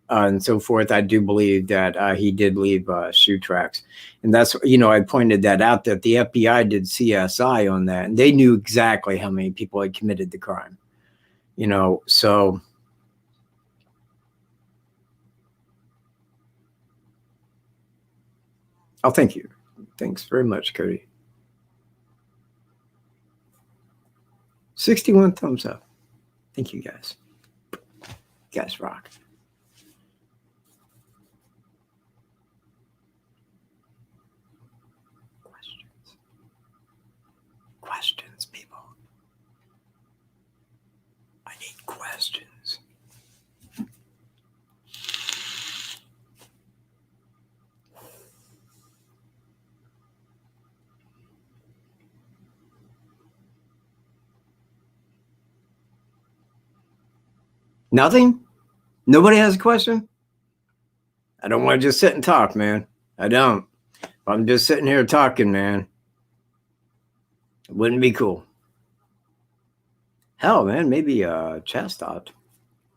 and so forth, I do believe that he did leave shoe tracks. And that's, I pointed that out, that the FBI did CSI on that, and they knew exactly how many people had committed the crime. So oh, thank you. Thanks very much, Cody. 61 thumbs up. Thank you, guys. You guys rock. Questions, people. I need questions. Nothing? Nobody has a question? I don't want to just sit and talk, man. I don't. If I'm just sitting here talking, man, it wouldn't be cool. Hell, man, maybe chat stopped.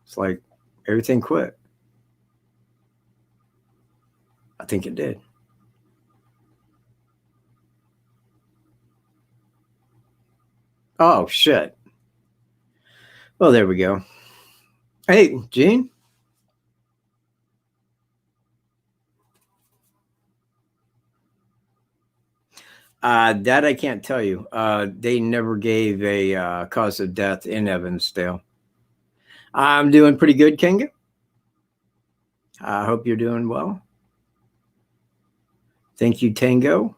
It's like everything quit. I think it did. Oh, shit. Well, there we go. Hey, Gene? That I can't tell you. They never gave a cause of death in Evansdale. I'm doing pretty good, Kenga. I hope you're doing well. Thank you, Tango.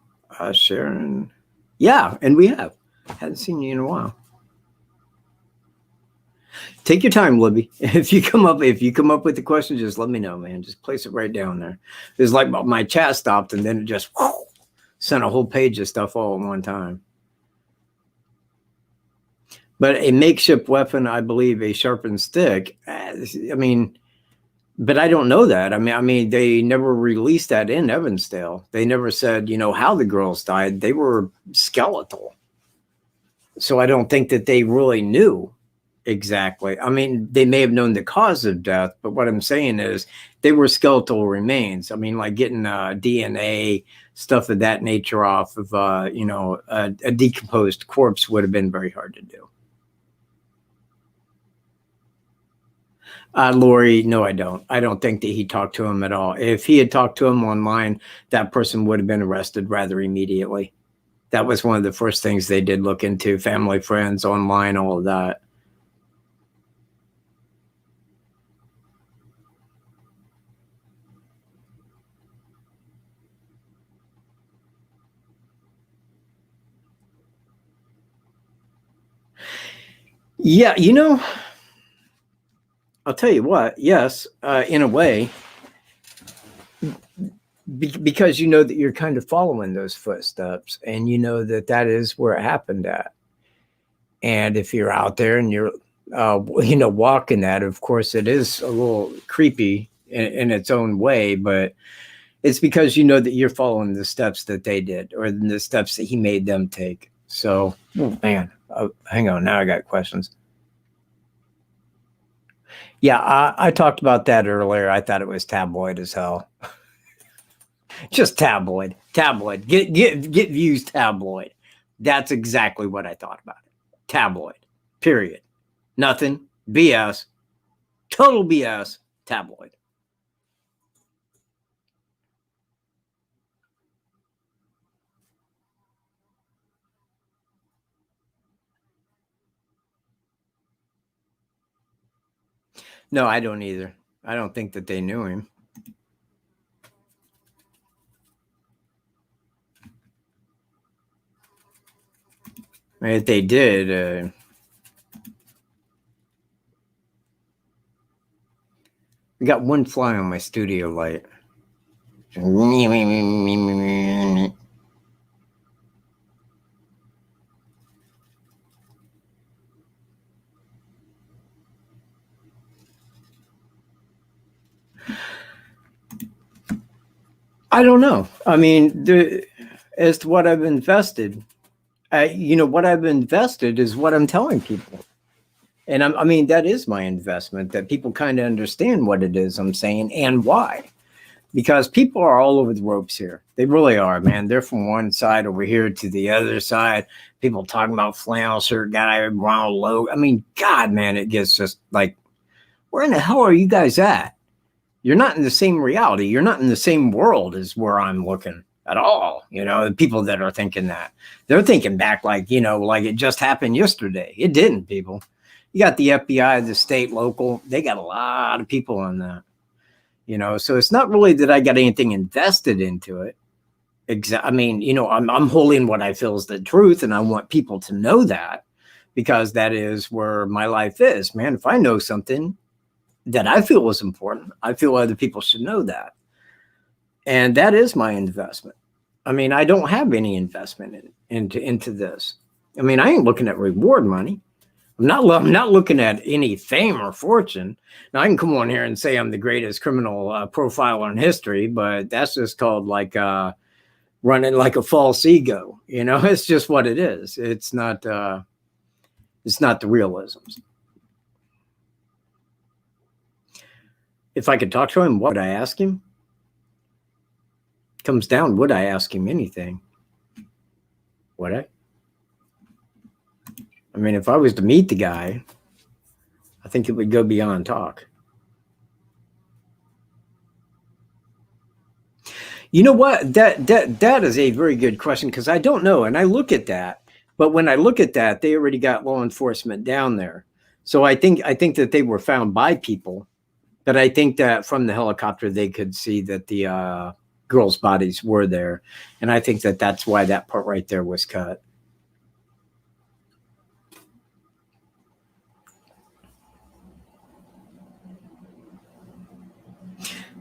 Sharon. Yeah, and we have. Hadn't seen you in a while. Take your time, Libby. If you come up with the question, just let me know, man. Just place it right down there. It's like my chat stopped, and then it just sent a whole page of stuff all at one time. But a makeshift weapon, I believe, a sharpened stick. But I don't know that. I mean, they never released that in Evansdale. They never said, how the girls died. They were skeletal. So I don't think that they really knew exactly. I mean, they may have known the cause of death, but what I'm saying is they were skeletal remains. I mean, like getting DNA, stuff of that nature off of, a decomposed corpse would have been very hard to do. Lori, no, I don't. I don't think that he talked to him at all. If he had talked to him online, that person would have been arrested rather immediately. That was one of the first things they did look into, family, friends, online, all of that. Yeah, I'll tell you what, yes, in a way, because that you're kind of following those footsteps, and that is where it happened at. And if you're out there and you're, walking that, of course, it is a little creepy in its own way, but it's because that you're following the steps that they did, or the steps that he made them take. So, man, hang on, now I got questions. Yeah, I talked about that earlier. I thought it was tabloid as hell. Just tabloid. Get views tabloid. That's exactly what I thought about it. Tabloid. Period. Nothing. BS. Total BS. Tabloid. No, I don't either. I don't think that they knew him. If they did, I got one fly on my studio light. I don't know. I mean, as to what I've invested, what I've invested is what I'm telling people. And I mean, that is my investment, that people kind of understand what it is I'm saying and why. Because people are all over the ropes here. They really are, man. They're from one side over here to the other side. People talking about flannel shirt guy, Ronald Lowe. I mean, God, man, it gets just like, where in the hell are you guys at? You're not in the same reality. You're not in the same world as where I'm looking at all. You know, the people that are thinking that, they're thinking back like, you know, like it just happened yesterday. It didn't, people. You got the FBI, the state, local. They got a lot of people on that. You know, so it's not really that I got anything invested into it. I mean, you know, I'm holding what I feel is the truth, and I want people to know that, because that is where my life is, man. If I know something that I feel is important, I feel other people should know that. And that is my investment. I mean, I don't have any investment into this. I mean, I ain't looking at reward money. I'm not looking at any fame or fortune. Now, I can come on here and say I'm the greatest criminal profiler in history, but that's just called like running like a false ego. You know, it's just what it is. It's not the realisms. If I could talk to him, what would I ask him? Comes down, would I ask him anything? Would I? I mean, if I was to meet the guy, I think it would go beyond talk. You know what? That is a very good question, because I don't know. And I look at that, but when I look at that, they already got law enforcement down there. So I think that they were found by people, but I think that from the helicopter, they could see that the girls' bodies were there. And I think that that's why that part right there was cut.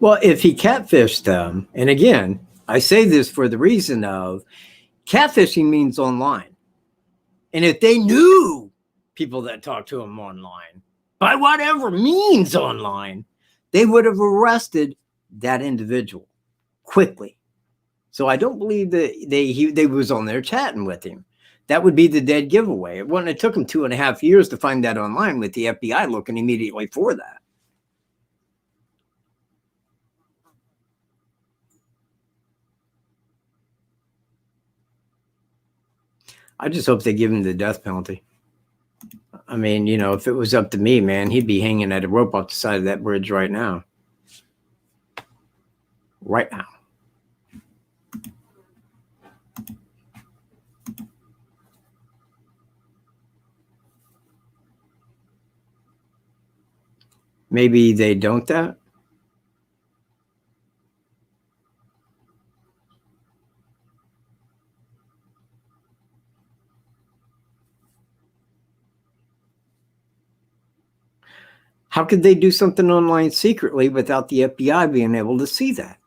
Well, if he catfished them, and again, I say this for the reason of catfishing means online. And if they knew people that talk to them online, by whatever means online, they would have arrested that individual quickly. So I don't believe that they was on there chatting with him. That would be the dead giveaway. It took them 2.5 years to find that online, with the FBI looking immediately for that. I just hope they give him the death penalty. I mean, you know, if it was up to me, man, he'd be hanging at a rope off the side of that bridge right now. Right now. Maybe they don't that. How could they do something online secretly without the FBI being able to see that?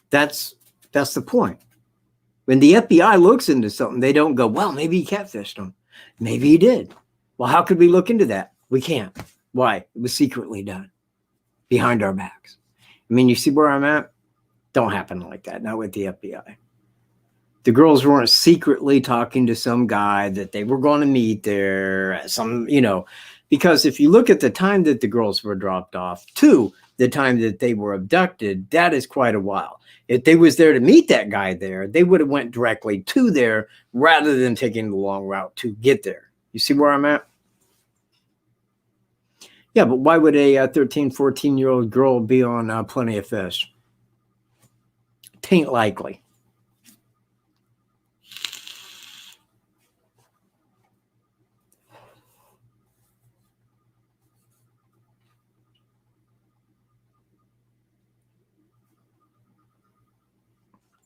That's the point. When the FBI looks into something, they don't go, well, maybe he catfished them. Maybe he did. Well, how could we look into that? We can't. Why? It was secretly done behind our backs. I mean, you see where I'm at? Don't happen like that. Not with the FBI. The girls weren't secretly talking to some guy that they were going to meet there. Some, you know, because if you look at the time that the girls were dropped off to the time that they were abducted, that is quite a while. If they was there to meet that guy there, they would have went directly to there rather than taking the long route to get there. You see where I'm at? Yeah, but why would a 13, 14-year-old girl be on Plenty of Fish? Tain't likely.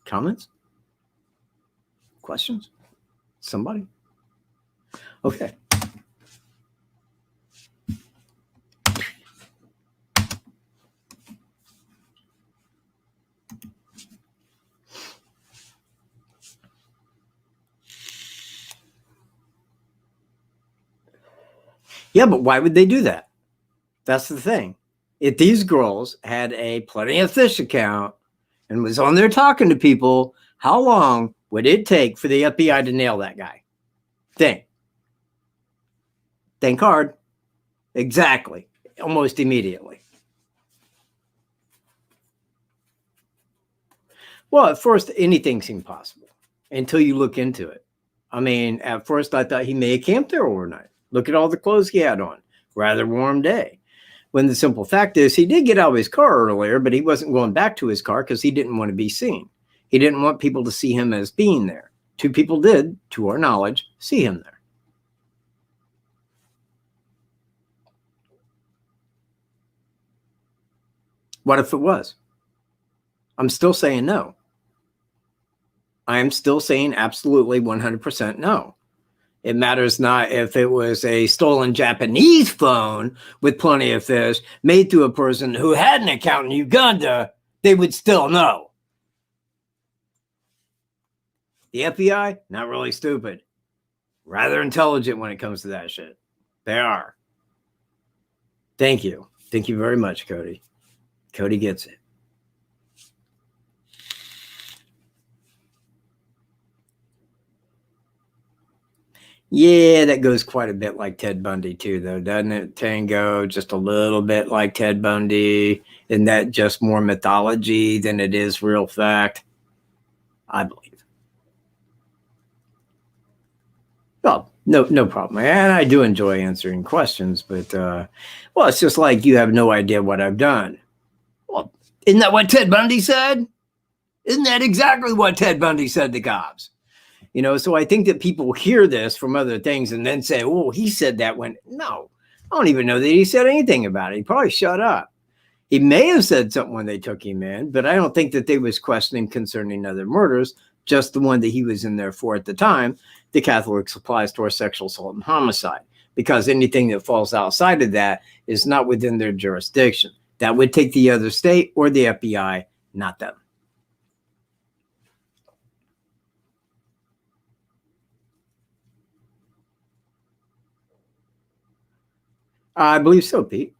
Comments? Questions? Somebody? Okay. Yeah, but why would they do that? That's the thing. If these girls had a Plenty of Fish account and was on there talking to people, how long would it take for the FBI to nail that guy? Think. Thank hard. Exactly. Almost immediately. Well, at first, anything seemed possible until you look into it. I mean, at first, I thought he may have camped there overnight. Look at all the clothes he had on. Rather warm day. When the simple fact is, he did get out of his car earlier, but he wasn't going back to his car because he didn't want to be seen. He didn't want people to see him as being there. 2 people did, to our knowledge, see him there. What if it was? I'm still saying no. I am still saying absolutely 100% no. It matters not if it was a stolen Japanese phone with plenty of fish made to a person who had an account in Uganda, they would still know. The FBI, not really stupid. Rather intelligent when it comes to that shit. They are. Thank you. Thank you very much, Cody. Cody gets it. Yeah, that goes quite a bit like Ted Bundy too, though, doesn't it, Tango? Just a little bit like Ted Bundy. Isn't that just more mythology than it is real fact? I believe. Well, no problem. And I do enjoy answering questions, but, well, it's just like you have no idea what I've done. Well, isn't that what Ted Bundy said? Isn't that exactly what Ted Bundy said to cops? You know, so I think that people hear this from other things and then say, oh, he said that when, no, I don't even know that he said anything about it. He probably shut up. He may have said something when they took him in, but I don't think that they was questioning concerning other murders, just the one that he was in there for at the time, the Catholic Supply Store sexual assault and homicide, because anything that falls outside of that is not within their jurisdiction. That would take the other state or the FBI, not them. I believe so, Pete,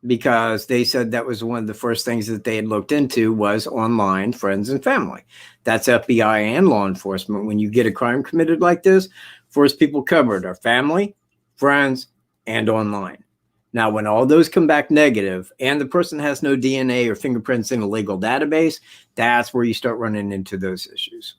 because they said that was one of the first things that they had looked into was online friends and family. That's FBI and law enforcement. When you get a crime committed like this, first people covered are family, friends, and online. Now, when all those come back negative and the person has no DNA or fingerprints in a legal database, that's where you start running into those issues.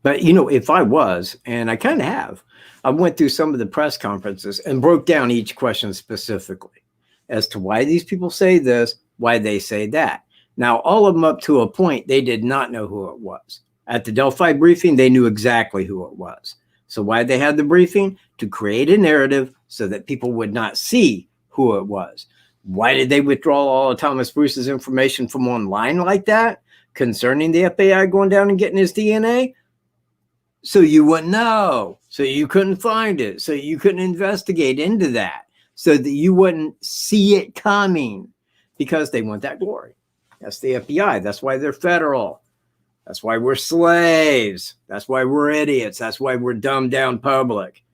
But, you know, if I was, and I kind of have, I went through some of the press conferences and broke down each question specifically as to why these people say this, why they say that. Now, all of them up to a point, they did not know who it was. At the Delphi briefing, they knew exactly who it was. So why they had the briefing? To create a narrative so that people would not see who it was. Why did they withdraw all of Thomas Bruce's information from online like that concerning the FBI going down and getting his DNA? So you wouldn't know, so you couldn't find it, so you couldn't investigate into that, so that you wouldn't see it coming, because they want that glory. That's the FBI. That's why they're federal. That's why we're slaves. That's why we're idiots. That's why we're dumbed down public.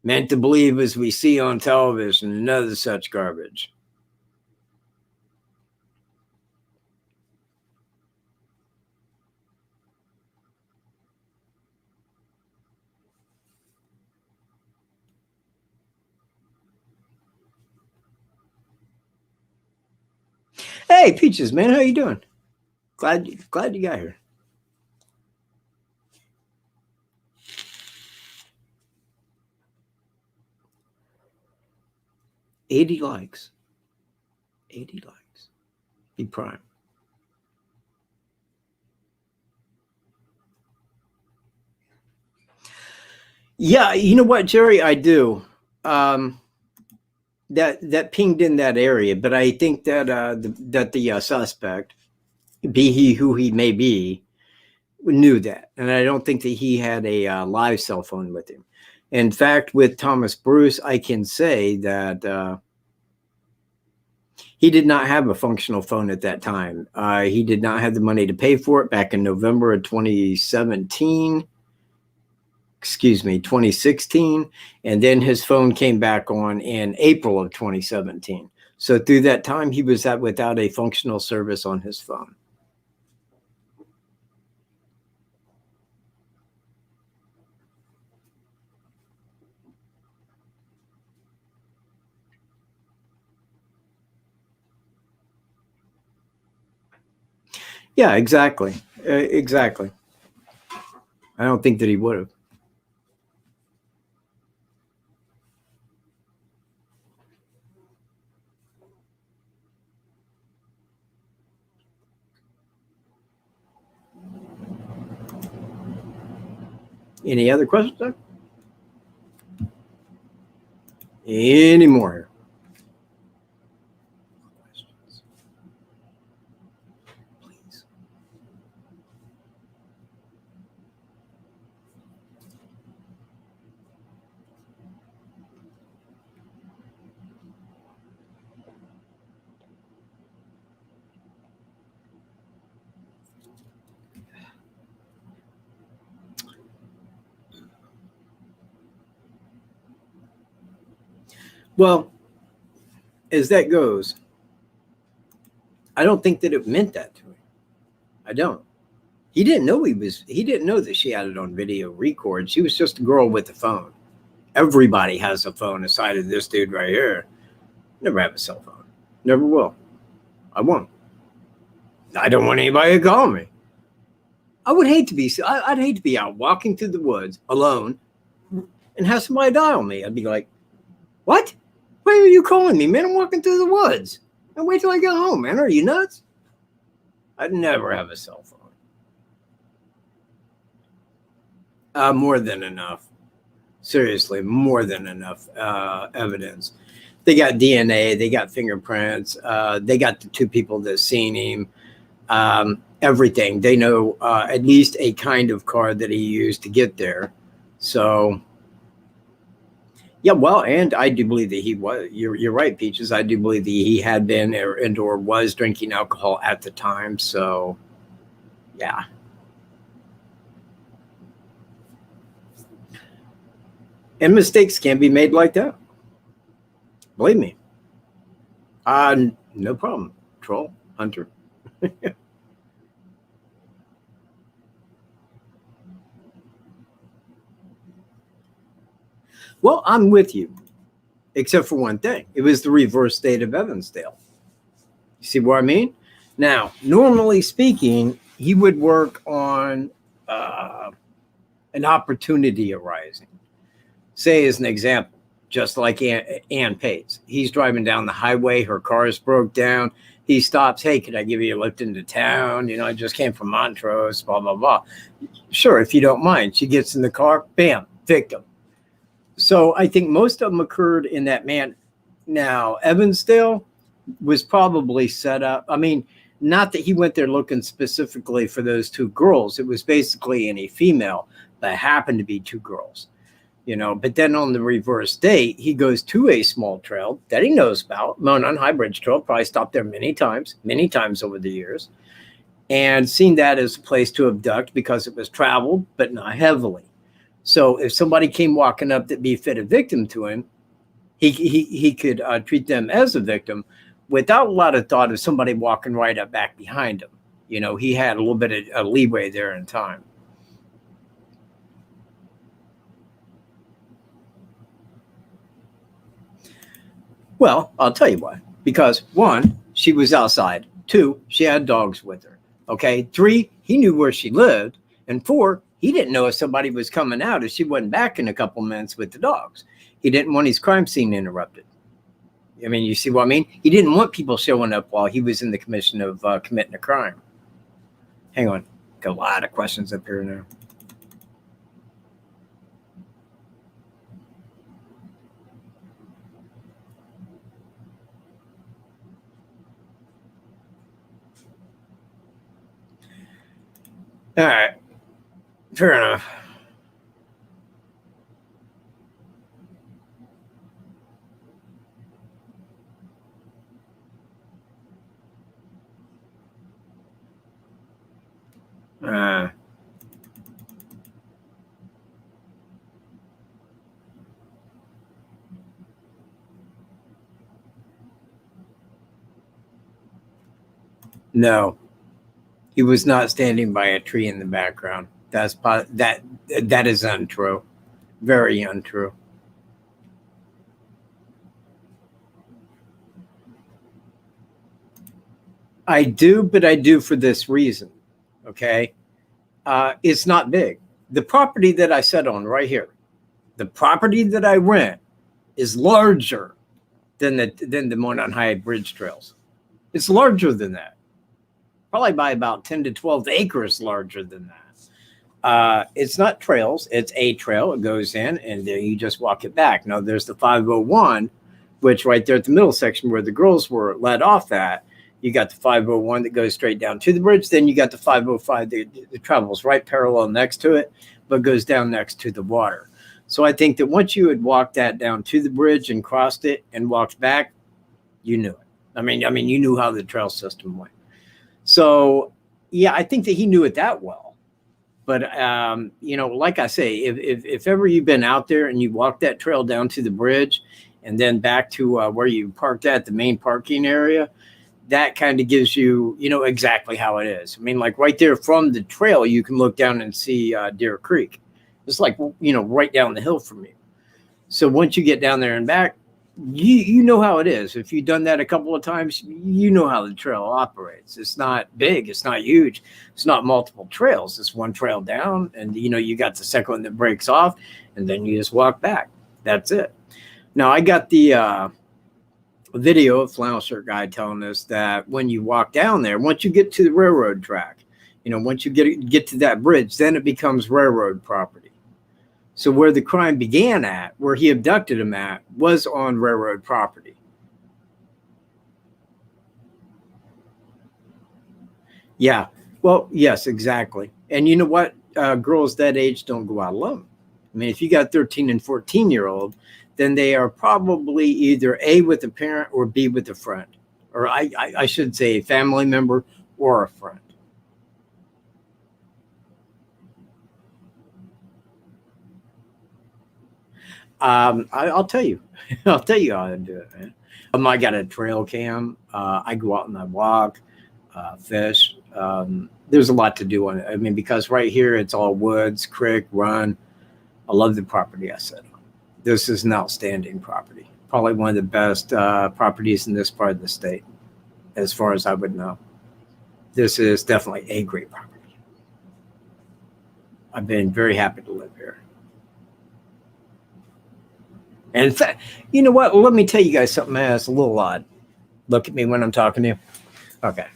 Meant to believe as we see on television and other such garbage. Hey, Peaches, man, how you doing? Glad you got here. $80 likes. 80 likes. Be prime. Yeah, you know what, Jerry? I do. That pinged in that area, but I think that the suspect, be he who he may be, knew that, and I don't think that he had a live cell phone with him. In fact, with Thomas Bruce, I can say that he did not have a functional phone at that time. He did not have the money to pay for it back in November of 2016, and then his phone came back on in April of 2017. So through that time, he was without a functional service on his phone. Yeah, exactly. Exactly. I don't think that he would have. Any other questions, sir? Any more questions? Please. Well, as that goes, I don't think that it meant that to him. I don't. He didn't know he didn't know that she had it on video record. She was just a girl with a phone. Everybody has a phone aside of this dude right here. Never have a cell phone. Never will. I won't. I don't want anybody to call me. I'd hate to be out walking through the woods alone and have somebody dial me. I'd be like, what? Why are you calling me, man? I'm walking through the woods. And wait till I get home, man. Are you nuts? I'd never have a cell phone. More than enough. Seriously, more than enough evidence. They got DNA, they got fingerprints, they got the two people that seen him, everything. They know at least a kind of car that he used to get there. So, yeah, well, and I do believe that he was, you're right, Peaches. I do believe that he had been or was drinking alcohol at the time. So, yeah. And mistakes can be made like that. Believe me. No problem. Troll, Hunter. Well, I'm with you, except for one thing. It was the reverse state of Evansdale. You see what I mean? Now, normally speaking, he would work on an opportunity arising. Say, as an example, just like Ann Pates. He's driving down the highway. Her car is broke down. He stops. Hey, can I give you a lift into town? You know, I just came from Montrose, blah, blah, blah. Sure, if you don't mind. She gets in the car. Bam, victim. So I think most of them occurred in that man. Now, Evansdale was probably set up. I mean, not that he went there looking specifically for those two girls. It was basically any female that happened to be two girls, you know. But then on the reverse date, he goes to a small trail that he knows about, Monon High Bridge Trail. Probably stopped there many times over the years, and seen that as a place to abduct because it was traveled, but not heavily. So if somebody came walking up that be fit a victim to him, he could treat them as a victim without a lot of thought of somebody walking right up back behind him. You know, he had a little bit of leeway there in time. Well, I'll tell you why. Because one, she was outside. Two, she had dogs with her. Okay. Three, he knew where she lived. And four, he didn't know if somebody was coming out if she wasn't back in a couple minutes with the dogs. He didn't want his crime scene interrupted. I mean, you see what I mean? He didn't want people showing up while he was in the commission of committing a crime. Hang on. Got a lot of questions up here now. All right. Fair enough. No, he was not standing by a tree in the background. That is untrue. Very untrue. I do, but I do for this reason. Okay. It's not big. The property that I sit on right here, the property that I rent is larger than the Monon High Bridge Trails. It's larger than that, probably by about 10 to 12 acres larger than that. It's not trails. It's a trail. It goes in, and then you just walk it back. Now, there's the 501, which right there at the middle section where the girls were let off at, you got the 501 that goes straight down to the bridge. Then you got the 505 that travels right parallel next to it, but goes down next to the water. So I think that once you had walked that down to the bridge and crossed it and walked back, you knew it. I mean, you knew how the trail system went. So, yeah, I think that he knew it that well. But, like I say, if ever you've been out there and you walk that trail down to the bridge and then back to where you parked at the main parking area, that kind of gives you, exactly how it is. I mean, like right there from the trail, you can look down and see Deer Creek. It's like, right down the hill from you. So once you get down there and back, you know how it is. If you've done that a couple of times, you know how the trail operates. It's not big. It's not huge. It's not multiple trails. It's one trail down, and, you got the second one that breaks off, and then you just walk back. That's it. Now, I got the video of Flannel Shirt Guy telling us that when you walk down there, once you get to the railroad track, once you get to that bridge, then it becomes railroad property. So where the crime began at, where he abducted him at, was on railroad property. Yeah. Well, yes, exactly. And you know what? Girls that age don't go out alone. I mean, if you got 13 and 14-year-old, then they are probably either A, with a parent, or B, with a friend. Or I should say a family member or a friend. I'll tell you. I'll tell you how to do it, man. I got a trail cam. I go out and I walk, fish. There's a lot to do on it. I mean, because right here it's all woods, creek, run. I love the property I sit on. This is an outstanding property. Probably one of the best properties in this part of the state, as far as I would know. This is definitely a great property. I've been very happy to live here. And in fact, you know what? Let me tell you guys something that's a little odd. Look at me when I'm talking to you. Okay.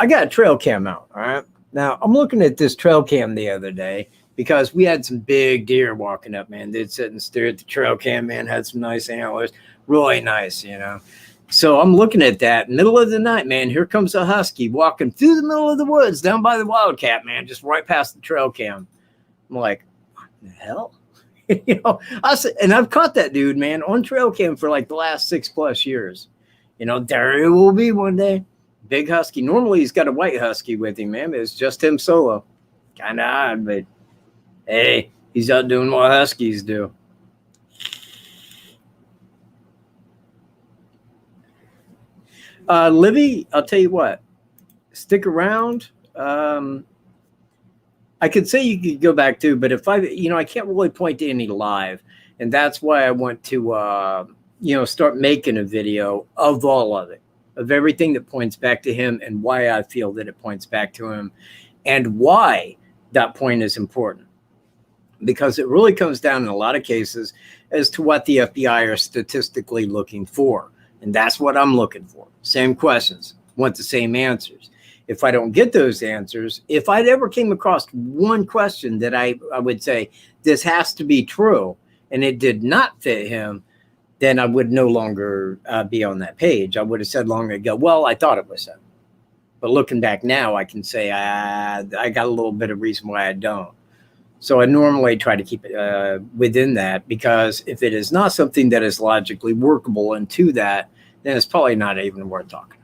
I got a trail cam out. All right. Now, I'm looking at this trail cam the other day because we had some big deer walking up, man. They'd sit and stare at the trail cam, man. Had some nice antlers. Really nice, So I'm looking at that. Middle of the night, man. Here comes a husky walking through the middle of the woods down by the wildcat, man. Just right past the trail cam. I'm like, what the hell? I said, and I've caught that dude, man, on trail cam for like the last 6+ years. There it will be one day. Big husky. Normally he's got a white husky with him, man. It's just him solo. Kind of odd, but hey, he's out doing what huskies do. Libby, I'll tell you what. Stick around. I could say you could go back too, but if I can't really point to any live, and that's why I want to, start making a video of all of it, of everything that points back to him and why I feel that it points back to him and why that point is important. Because it really comes down in a lot of cases as to what the FBI are statistically looking for. And that's what I'm looking for. Same questions, want the same answers. If I don't get those answers, if I'd ever came across one question that I would say, this has to be true, and it did not fit him, then I would no longer be on that page. I would have said long ago, well, I thought it was him. But looking back now, I can say I got a little bit of reason why I don't. So I normally try to keep it within that, because if it is not something that is logically workable into that, then it's probably not even worth talking.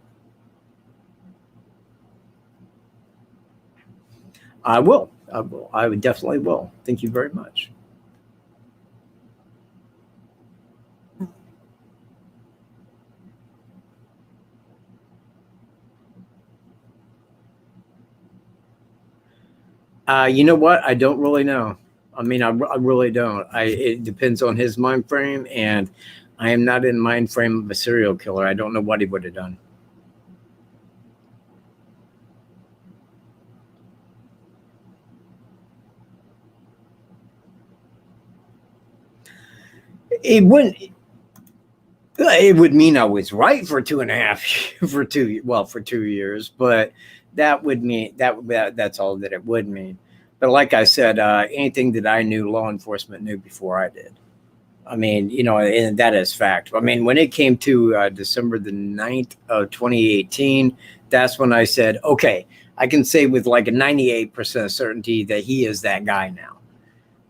I will. I would definitely will. Thank you very much. You know what? I don't really know. I mean, I really don't. It depends on his mind frame, and I am not in the mind frame of a serial killer. I don't know what he would have done. It wouldn't. It would mean I was right for 2.5 for 2 years, but that would mean that's all that it would mean. But like I said, anything that I knew, law enforcement knew before I did. I mean, and that is fact. I mean, when it came to December the 9th of 2018, that's when I said, okay, I can say with like a 98% certainty that he is that guy now.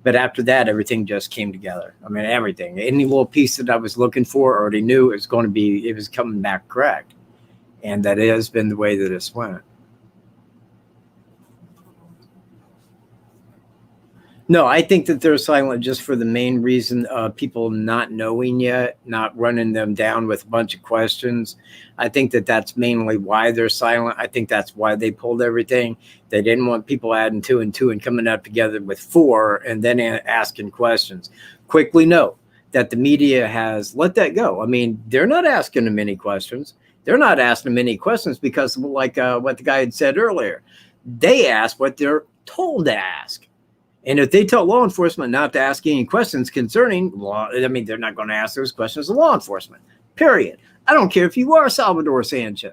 But after that, everything just came together. I mean, everything. Any little piece that I was looking for already knew it was coming back correct. And that has been the way that it's went. No, I think that they're silent just for the main reason of people not knowing yet, not running them down with a bunch of questions. I think that that's mainly why they're silent. I think that's why they pulled everything. They didn't want people adding 2 and 2 and coming up together with 4 and then asking questions. Quickly note that the media has let that go. I mean, they're not asking them any questions. They're not asking them any questions because, like what the guy had said earlier, they ask what they're told to ask. And if they tell law enforcement not to ask any questions concerning law, I mean, they're not going to ask those questions to law enforcement, period. I don't care if you are Salvador Sanchez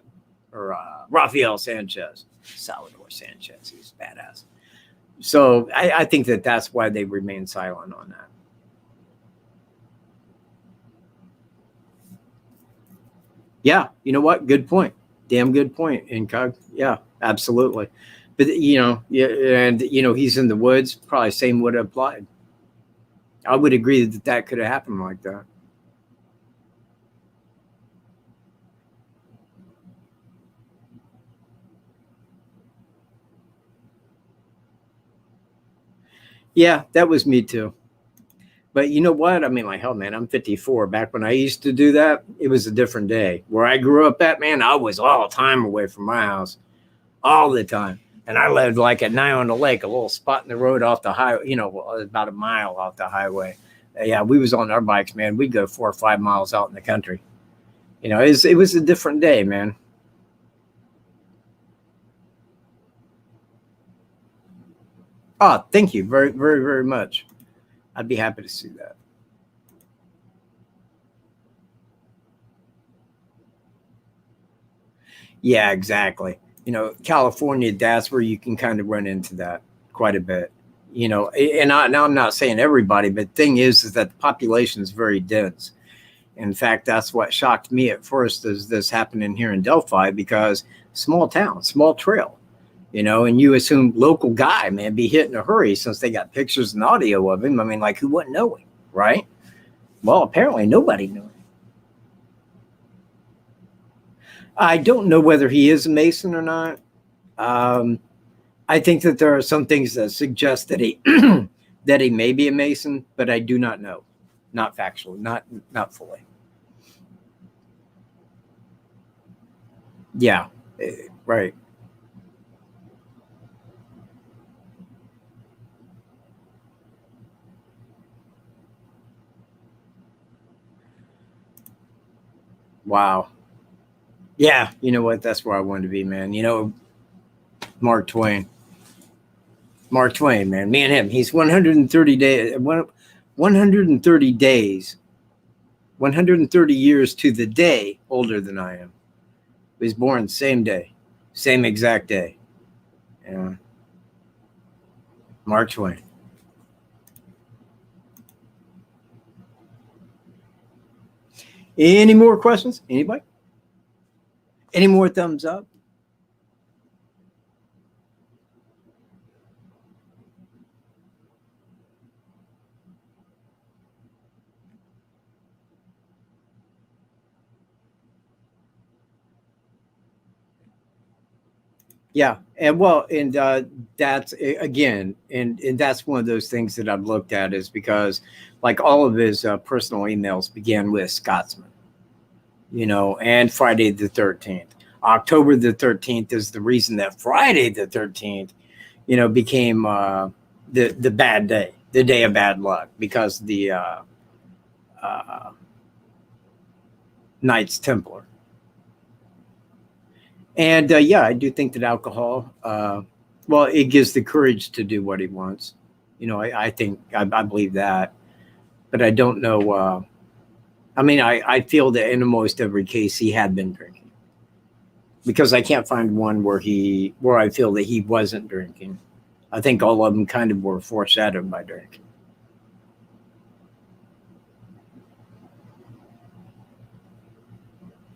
or Rafael Sanchez. Salvador Sanchez, he's badass. So I think that that's why they remain silent on that. Yeah, you know what? Good point. Damn good point, Incog. Yeah, absolutely. But yeah, and he's in the woods. Probably same would have applied. I would agree that could have happened like that. Yeah, that was me too. But you know what? I mean, like, hell, man, I'm 54. Back when I used to do that, it was a different day. Where I grew up at, man, I was all the time away from my house, all the time. And I lived like at Nye on the Lake, a little spot in the road off the highway, about a mile off the highway. Yeah, we was on our bikes, man. We'd go 4 or 5 miles out in the country. It was a different day, man. Oh, thank you very, very, very much. I'd be happy to see that. Yeah, exactly. California, that's where you can kind of run into that quite a bit. And now I'm not saying everybody, but the thing is that the population is very dense. In fact, that's what shocked me at first is this happening here in Delphi because small town, small trail, and you assume local guy, man, be hit in a hurry since they got pictures and audio of him. I mean, like who wouldn't know him, right? Well, apparently nobody knew him. I don't know whether he is a Mason or not. I think that there are some things that suggest that he that he may be a Mason, but I do not know, not factually, not fully. Yeah, right. Wow. Yeah, you know what? That's where I wanted to be, man. Mark Twain. Mark Twain, man. Me and him. He's 130 days. 130 days. 130 years to the day older than I am. He was born same day, same exact day. Yeah. Mark Twain. Any more questions? Anybody? Any more thumbs up? Yeah, and that's again, and that's one of those things that I've looked at is because, like, all of his personal emails began with Scotsman, and Friday the 13th. October the 13th is the reason that Friday the 13th became the bad day, the day of bad luck, because the Knights Templar. And yeah, I do think that alcohol, well, it gives the courage to do what he wants. I think I believe that, but I don't know. I mean, I feel that in almost every case he had been drinking, because I can't find one where I feel that he wasn't drinking. I think all of them kind of were foreshadowed by drinking.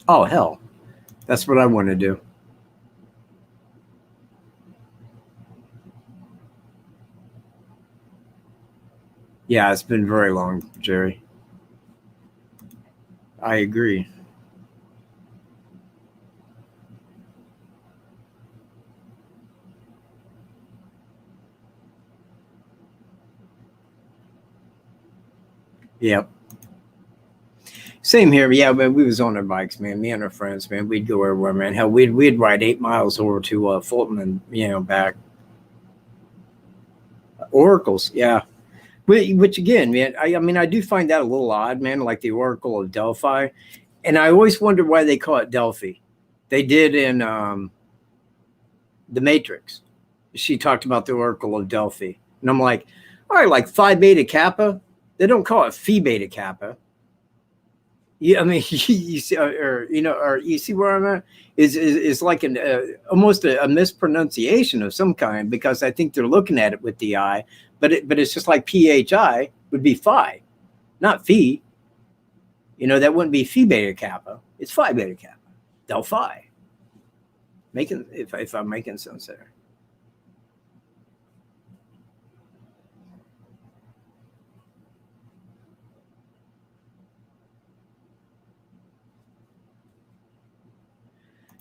Oh, hell. That's what I want to do. Yeah, it's been very long, Jerry. I agree. Yep. Same here. Yeah, man, we was on our bikes, man. Me and our friends, man. We'd go everywhere, man. Hell, we'd ride 8 miles over to Fulton and back. Oracles, yeah. Which again, man, I mean, I do find that a little odd, man. Like the Oracle of Delphi, and I always wondered why they call it Delphi. They did in the Matrix. She talked about the Oracle of Delphi, and I'm like, all right, like Phi Beta Kappa. They don't call it Phi Beta Kappa. Yeah, I mean, you see, or you see where I'm at? Is like an almost a mispronunciation of some kind, because I think they're looking at it with the I, but it's just like PHI would be Phi, not Phi. That wouldn't be Phi Beta Kappa. It's Phi Beta Kappa, Delphi. Making if I'm making sense there.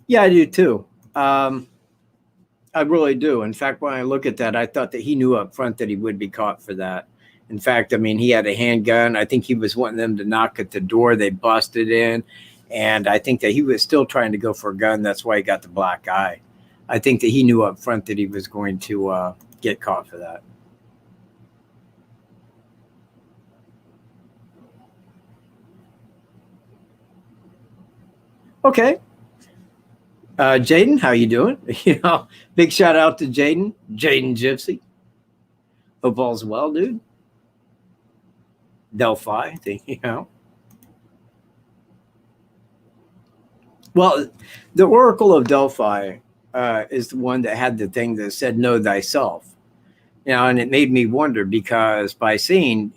Yeah, I do too. I really do. In fact, when I look at that, I thought that he knew up front that he would be caught for that. In fact, I mean, he had a handgun. I think he was wanting them to knock at the door. They busted in. And I think that he was still trying to go for a gun. That's why he got the black eye. I think that he knew up front that he was going to get caught for that. Okay. Jaden, how you doing? Big shout out to Jaden Gypsy. Hope all's well, dude. Delphi, Well, the Oracle of Delphi is the one that had the thing that said, know thyself. And it made me wonder, because by seeing,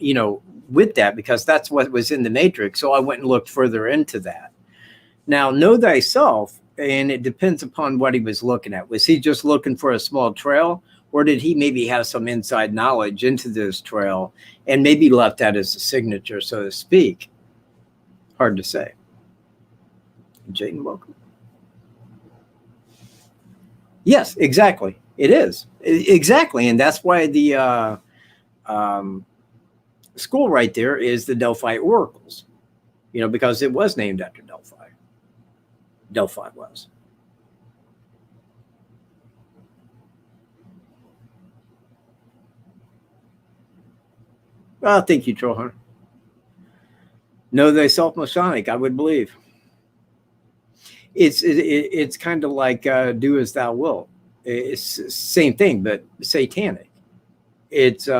with that, because that's what was in the Matrix. So I went and looked further into that. Now, know thyself, and it depends upon what he was looking at. Was he just looking for a small trail, or did he maybe have some inside knowledge into this trail and maybe left that as a signature, so to speak? Hard to say. Jaden, welcome. Yes, exactly. It is. Exactly. And that's why the school right there is the Delphi Oracles, because it was named after Delphi. Delphi was. Well, thank you, Troll Hunter. Know thyself, Masonic, I would believe. It's kind of like do as thou wilt. It's same thing, but satanic. It's in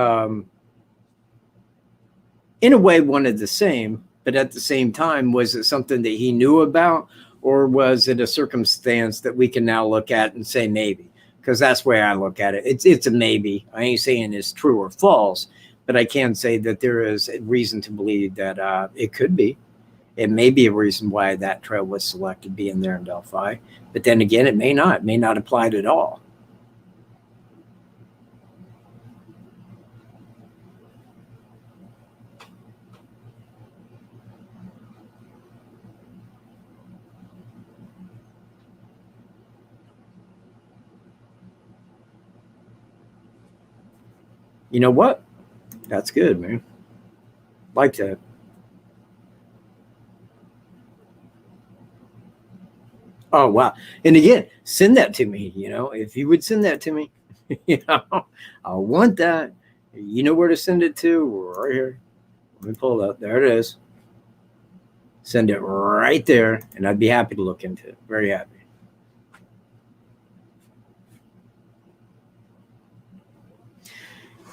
a way one of the same, but at the same time, was it something that he knew about, or was it a circumstance that we can now look at and say maybe? Because that's the way I look at it. It's a maybe. I ain't saying it's true or false, but I can say that there is a reason to believe that it could be. It may be a reason why that trail was selected, being there in Delphi. But then again, it may not. It may not apply at all. You know what? That's good, man. Like that. Oh, wow. And again, send that to me, if you would send that to me. I want that. You know where to send it to? Right here. Let me pull it up. There it is. Send it right there, and I'd be happy to look into it. Very happy.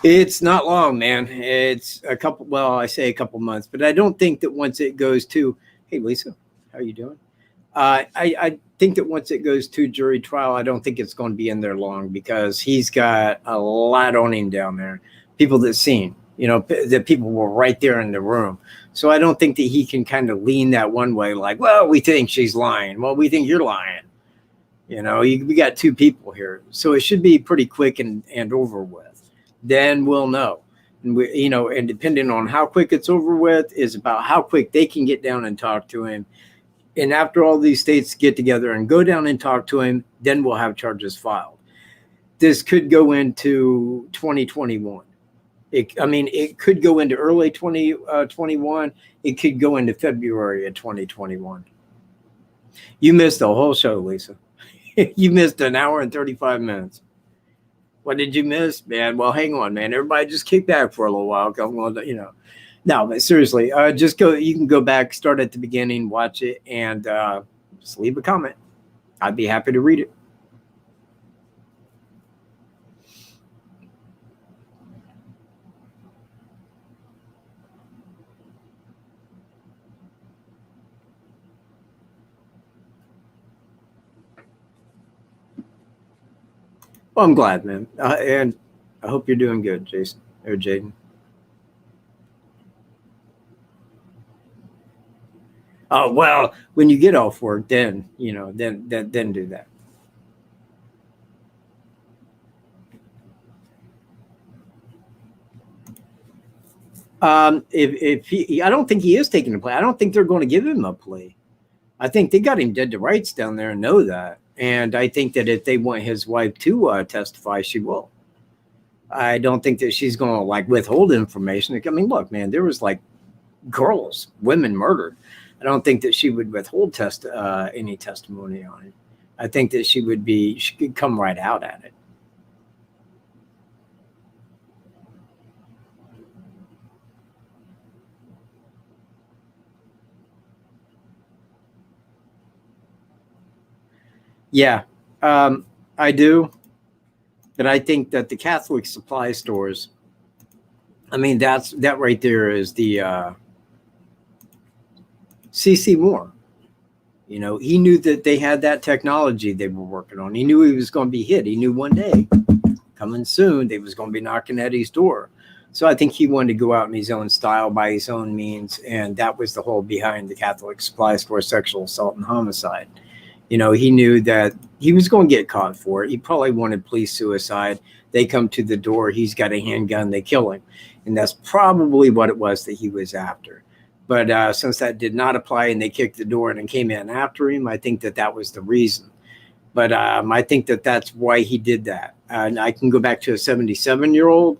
It's not long, man. It's a couple, well, I say a couple months, but I don't think that once it goes to, hey, Lisa, how are you doing? I think that once it goes to jury trial, I don't think it's going to be in there long because he's got a lot on him down there. People that seen, that people were right there in the room. So I don't think that he can kind of lean that one way like, well, we think she's lying. Well, we think you're lying. We got two people here. So it should be pretty quick and over with. Then we'll know. And and depending on how quick it's over with is about how quick they can get down and talk to him. And after all these states get together and go down and talk to him, then we'll have charges filed. This could go into 2021. It could go into early 2021. It could go into February of 2021. You missed the whole show, Lisa. You missed an hour and 35 minutes. What did you miss, man? Well, hang on, man. Everybody just kick back for a little while. I'm going to, No, but seriously, just go. You can go back, start at the beginning, watch it, and just leave a comment. I'd be happy to read it. Well, I'm glad, man. And I hope you're doing good, Jason or Jaden. Oh, well, when you get off work, then, then do that. If he, I don't think he is taking a plea. I don't think they're going to give him a plea. I think they got him dead to rights down there and know that. And I think that if they want his wife to testify, she will. I don't think that she's going to withhold information. I mean, look, man, there was women murdered. I don't think that she would withhold any testimony on it. I think that she could come right out at it. Yeah, I do. But I think that the Catholic supply stores, that right there is the CC Moore. He knew that they had that technology they were working on. He knew he was going to be hit. He knew one day coming soon, they was going to be knocking at his door. So I think he wanted to go out in his own style by his own means. And that was the whole behind the Catholic supply store sexual assault and homicide. He knew that he was going to get caught for it. He probably wanted police suicide. They come to the door. He's got a handgun. They kill him. And that's probably what it was that he was after. But since that did not apply and they kicked the door and came in after him, I think that was the reason. But I think that that's why he did that. And I can go back to a 77-year-old,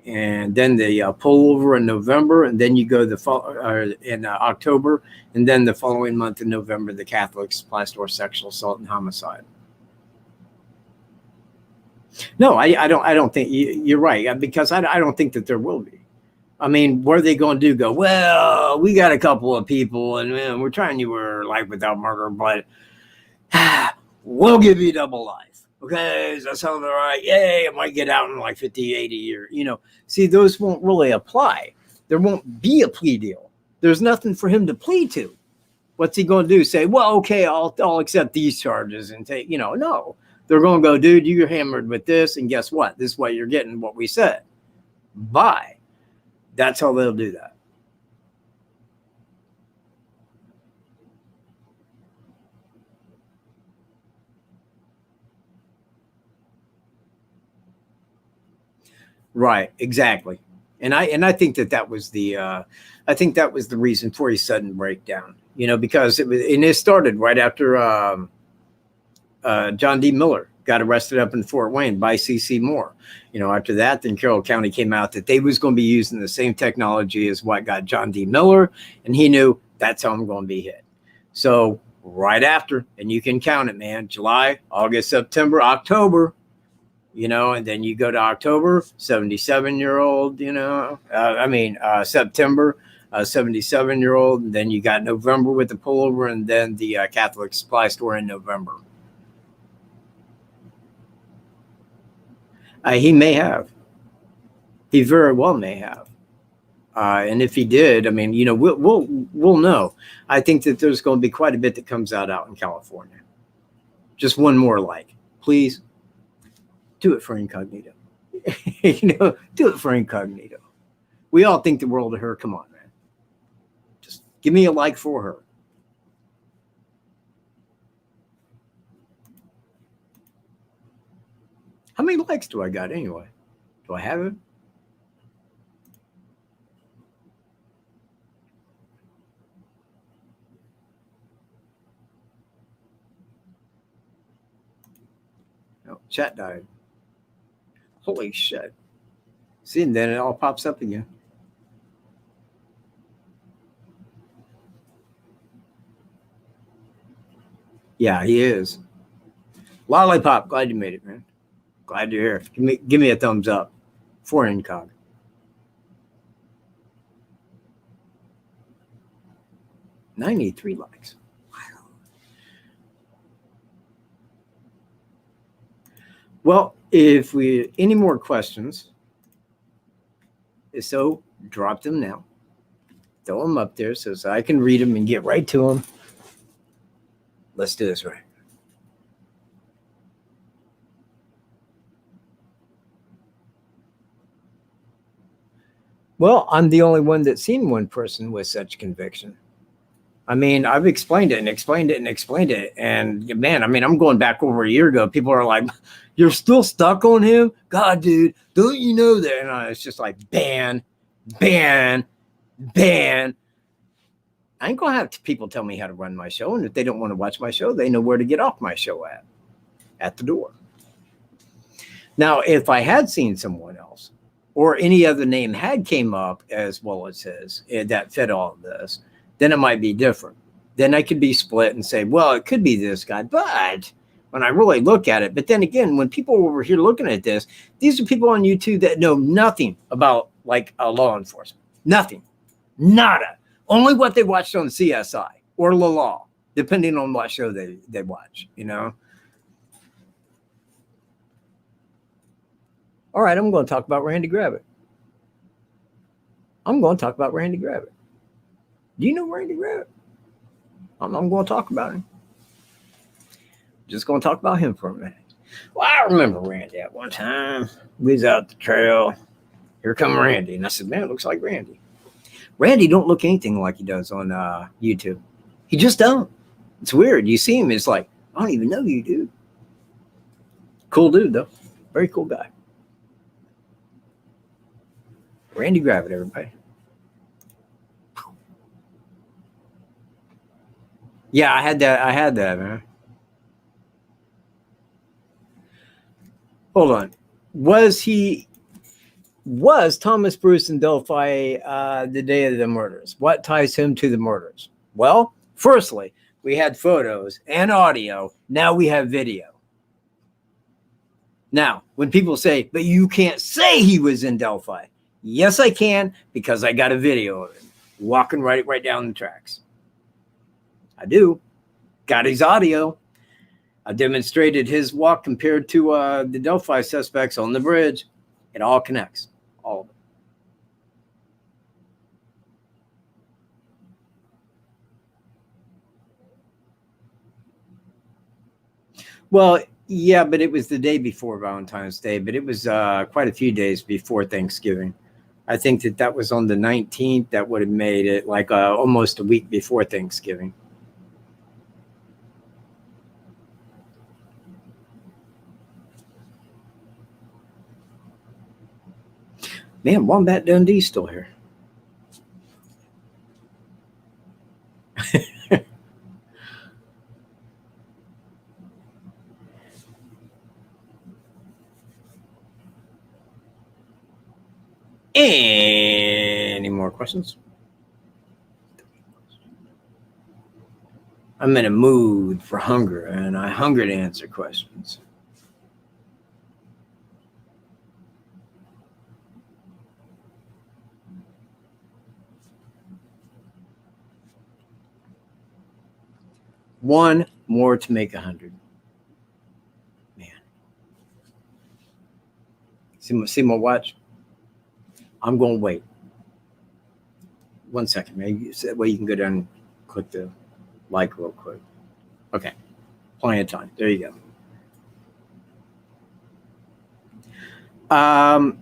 and then they pull over in November, and then you go in October, and then the following month in November, the Catholic supply store sexual assault and homicide. No, I don't think you're right, because I don't think that there will be. What are they going to do? Go, well, we got a couple of people, and man, we're trying your life without murder, but we'll give you double life. Okay, does that sound all right? Yay, I might get out in 50, 80 years. See, those won't really apply. There won't be a plea deal. There's nothing for him to plead to. What's he going to do? Say, well, okay, I'll accept these charges and take, no. They're going to go, dude, you're hammered with this, and guess what? This is what you're getting, what we said. Bye. That's how they'll do that. Right, exactly. And I think that was the reason for his sudden breakdown. Because it started right after John D. Miller got arrested up in Fort Wayne by CC Moore. After that, then Carroll County came out that they was going to be using the same technology as what got John D. Miller, and he knew that's how I'm going to be hit. So right after, and you can count it, man, July, August, September, October, you know, and then you go to October, 77-year-old, you know, September, 77-year-old, and then you got November with the pullover, and then the Catholic supply store in November. He may have. He very well may have. And if he did, I mean, you know, we'll know. I think that there's going to be quite a bit that comes out in California. Just one more like, please do it for incognito. You know, do it for incognito. We all think the world of her. Come on, man. Just give me a like for her. How many likes do I got anyway? Do I have it? No, chat died. Holy shit. See, and then it all pops up again. Yeah, he is. Lollipop, glad you made it, man. Glad you're here. Give me a thumbs up for incog. I need 3 likes. Wow. Well, if we any more questions, so drop them now. Throw them up there so I can read them and get right to them. Let's do this right. Well, I'm the only one that's seen one person with such conviction. I mean, I've explained it and explained it and explained it. And man, I mean, I'm going back over a year ago. People are like, you're still stuck on him? God, dude, don't you know that? And it's just like, ban. I ain't going to have people tell me how to run my show. And if they don't want to watch my show, they know where to get off my show at the door. Now, if I had seen someone else or any other name had came up as well as his that fit all of this, then it might be different. Then I could be split and say, well, it could be this guy. But when I really look at it, but then again, when people over here looking at this, these are people on YouTube that know nothing about like law enforcement. Nothing. Nada. Only what they watched on CSI or La Law, depending on what show they watch, you know. All right, I'm going to talk about Randy Gravitt. Do you know Randy Gravitt? I'm going to talk about him. Just going to talk about him for a minute. Well, I remember Randy at one time. We was out the trail. Here come Randy. And I said, man, it looks like Randy. Randy don't look anything like he does on YouTube. He just don't. It's weird. You see him, it's like, I don't even know you, dude. Cool dude, though. Very cool guy. Randy Gravitt, everybody. Yeah, I had that, man. Hold on. Was Thomas Bruce in Delphi the day of the murders? What ties him to the murders? Well, firstly, we had photos and audio. Now we have video. Now, when people say, but you can't say he was in Delphi. Yes, I can, because I got a video of him walking right down the tracks. I do. Got his audio. I demonstrated his walk compared to the Delphi suspects on the bridge. It all connects. All of it. Well, yeah, but it was the day before Valentine's Day, but it was quite a few days before Thanksgiving. I think that was on the 19th. That would have made it like almost a week before Thanksgiving. Man, Wombat Dundee's still here. Any more questions? I'm in a mood for hunger, and I hunger to answer questions. One more to make 100. Man. See my watch? I'm going to wait. 1 second, man. That way you can go down and click the like real quick. Okay. Plenty of time. There you go.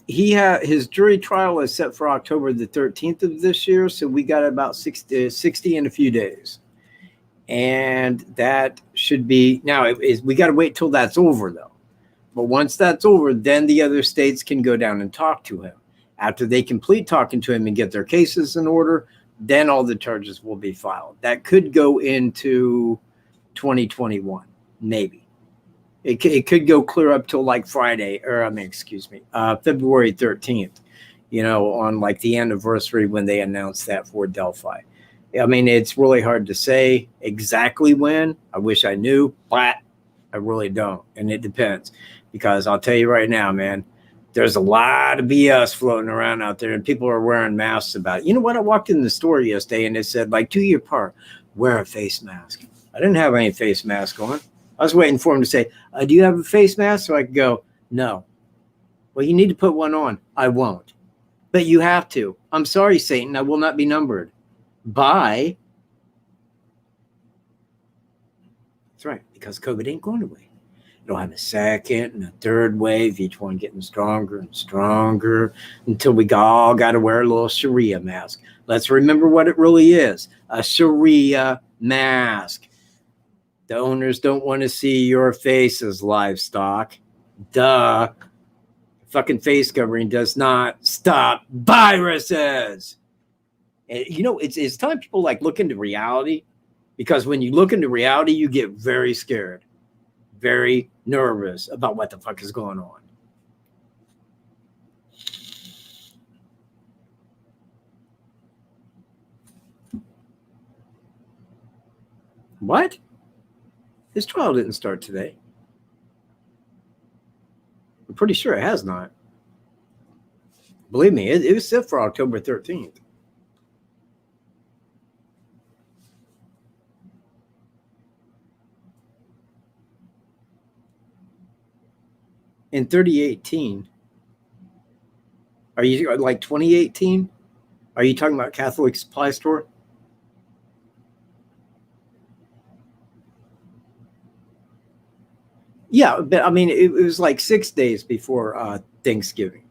His jury trial is set for October the 13th of this year, so we got about 60 in a few days. And that should be, now we got to wait till that's over though. But once that's over, then the other states can go down and talk to him. After they complete talking to him and get their cases in order, then all the charges will be filed. That could go into 2021, maybe. It could go clear up till like February 13th, on like the anniversary when they announced that for Delphi. I mean, it's really hard to say exactly when. I wish I knew, but I really don't. And it depends, because I'll tell you right now, man, there's a lot of BS floating around out there and people are wearing masks about it. You know what? I walked in the store yesterday and it said, like, do your part, wear a face mask. I didn't have any face mask on. I was waiting for him to say, do you have a face mask? So I could go, no. Well, you need to put one on. I won't. But you have to. I'm sorry, Satan. I will not be numbered. Bye. That's right, because COVID ain't going away. It'll have a second and a third wave, each one getting stronger and stronger until we all got to wear a little Sharia mask. Let's remember what it really is, a Sharia mask. The owners don't want to see your face as livestock. Duh. Fucking face covering does not stop viruses. And, it's time people like look into reality, because when you look into reality, you get very scared, very nervous about what the fuck is going on. What? This trial didn't start today. I'm pretty sure it has not. Believe me, it was set for October 13th. In 2018, are you like 2018? Are you talking about Catholic Supply Store? Yeah, but I mean, it was like 6 days before Thanksgiving.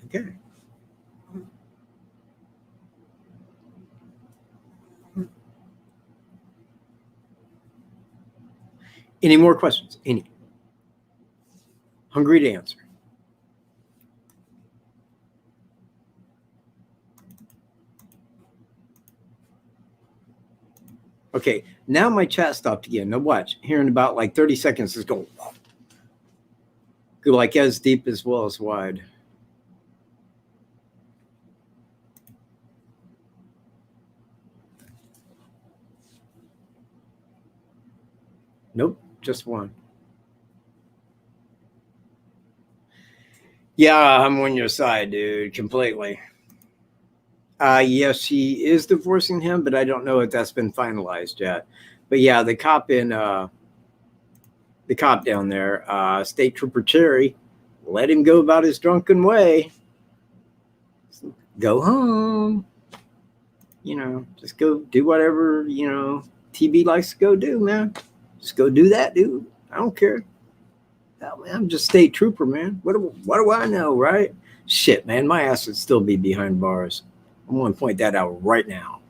Okay. Any more questions? Any? Hungry to answer. Okay, now my chat stopped again. Now watch. Here in about like 30 seconds, it's going. Go like as deep as well as wide. Nope, just one. Yeah, I'm on your side, dude, completely. Yes, she is divorcing him, but I don't know if that's been finalized yet. But yeah, the cop down there, State Trooper Cherry, let him go about his drunken way. Go home. Just go do whatever, TB likes to go do, man. Just go do that, dude. I don't care. I'm just State Trooper, man. What do I know, right? Shit, man, my ass would still be behind bars. I'm going to point that out right now.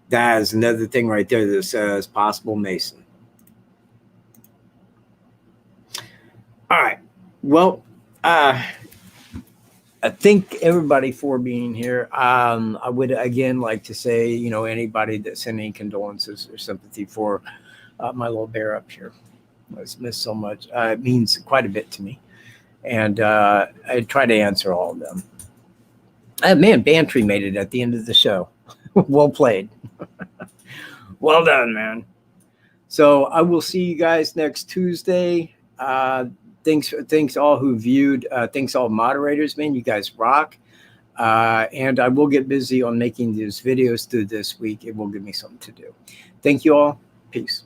That is another thing right there that says possible Mason. All right. Well, I thank everybody for being here. I would, again, like to say, anybody that sent any condolences or sympathy for my little bear up here. I was missed so much. It means quite a bit to me. And I try to answer all of them. Man, Bantry made it at the end of the show. Well played. Well done, man. So I will see you guys next Tuesday. thanks all who viewed. Thanks all moderators, man. You guys rock. And I will get busy on making these videos through this week. It will give me something to do. Thank you all. Peace.